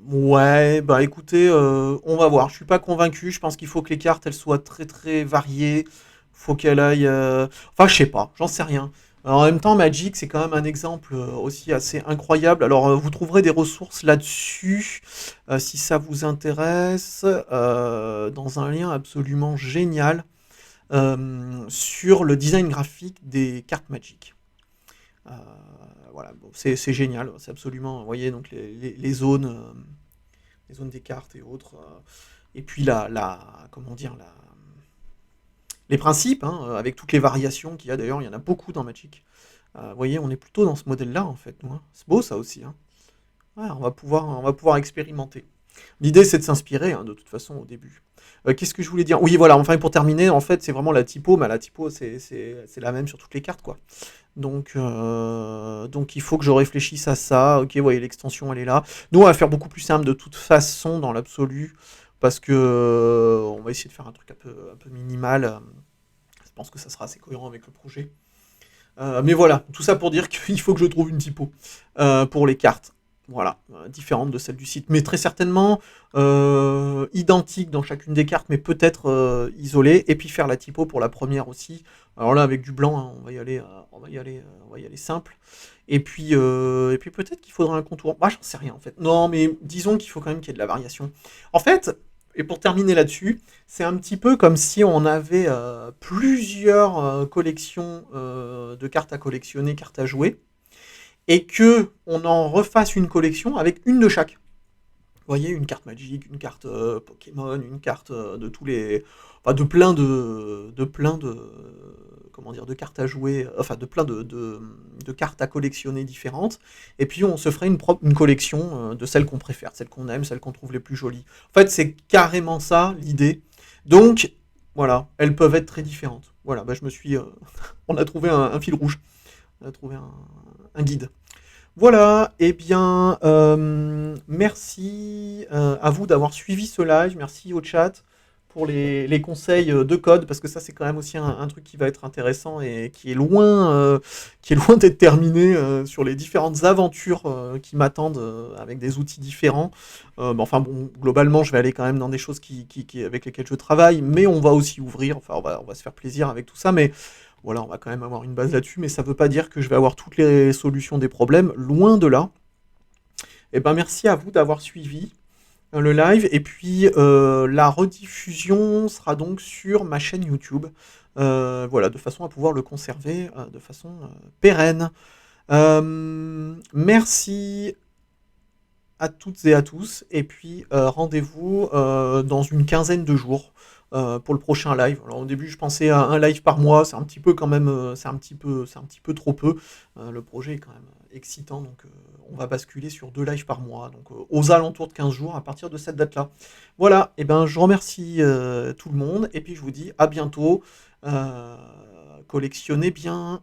ouais, bah écoutez, on va voir. Je suis pas convaincu. Je pense qu'il faut que les cartes elles soient très très variées. Faut qu'elles aillent. Enfin, je sais pas, j'en sais rien. Alors, en même temps, Magic, c'est quand même un exemple aussi assez incroyable. Alors, vous trouverez des ressources là-dessus, si ça vous intéresse, dans un lien absolument génial sur le design graphique des cartes Magic. Euh, voilà, bon, c'est génial, c'est absolument, vous voyez, donc les zones des cartes et autres. Et puis comment dire, les principes, hein, avec toutes les variations qu'il y a. D'ailleurs, il y en a beaucoup dans Magic. Vous voyez, on est plutôt dans ce modèle-là en fait, nous, hein. C'est beau ça aussi, hein. Ouais, on va pouvoir expérimenter. L'idée, c'est de s'inspirer, hein, de toute façon, au début. Qu'est-ce que je voulais dire? Oui, voilà, enfin, pour terminer, en fait, c'est vraiment la typo, mais la typo, c'est la même sur toutes les cartes, quoi. Donc il faut que je réfléchisse à ça. Ok, ouais, l'extension, elle est là. Nous, on va faire beaucoup plus simple de toute façon, dans l'absolu, parce que on va essayer de faire un truc un peu minimal. Je pense que ça sera assez cohérent avec le projet. Mais voilà, tout ça pour dire qu'il faut que je trouve une typo pour les cartes. Voilà, différente de celle du site, mais très certainement identique dans chacune des cartes, mais peut-être isolée. Et puis faire la typo pour la première aussi. Alors là, avec du blanc, hein, on va y aller simple. Et puis peut-être qu'il faudra un contour. Bah, j'en sais rien en fait. Non, mais disons qu'il faut quand même qu'il y ait de la variation. En fait, et pour terminer là-dessus, c'est un petit peu comme si on avait plusieurs collections de cartes à collectionner, cartes à jouer, et que on en refasse une collection avec une de chaque. Vous voyez, une carte Magic, une carte Pokémon, une carte de tous les, enfin, comment dire, de cartes à jouer, enfin de plein de cartes à collectionner différentes. Et puis on se ferait une collection de celles qu'on préfère, celles qu'on aime, celles qu'on trouve les plus jolies. En fait, c'est carrément ça l'idée. Donc voilà, elles peuvent être très différentes. Voilà, bah, on a trouvé un fil rouge, on a trouvé un guide. Voilà, eh bien, merci à vous d'avoir suivi ce live, merci au chat pour les conseils de code, parce que ça c'est quand même aussi un truc qui va être intéressant et qui est loin d'être terminé sur les différentes aventures qui m'attendent avec des outils différents. Mais enfin bon, globalement je vais aller quand même dans des choses avec lesquelles je travaille, mais on va aussi ouvrir, enfin on va se faire plaisir avec tout ça, mais voilà, on va quand même avoir une base là-dessus, mais ça ne veut pas dire que je vais avoir toutes les solutions des problèmes, loin de là. Et ben merci à vous d'avoir suivi le live, et puis la rediffusion sera donc sur ma chaîne YouTube, voilà, de façon à pouvoir le conserver de façon pérenne. Merci à toutes et à tous et puis, rendez-vous, dans une quinzaine de jours, pour le prochain live. Alors au début, je pensais à un live par mois, c'est un petit peu quand même, c'est un petit peu trop peu. Le projet est quand même excitant donc, on va basculer sur 2 lives par mois donc, aux alentours de 15 jours à partir de cette date-là. Voilà et ben, je remercie, tout le monde et puis je vous dis à bientôt, collectionnez bien.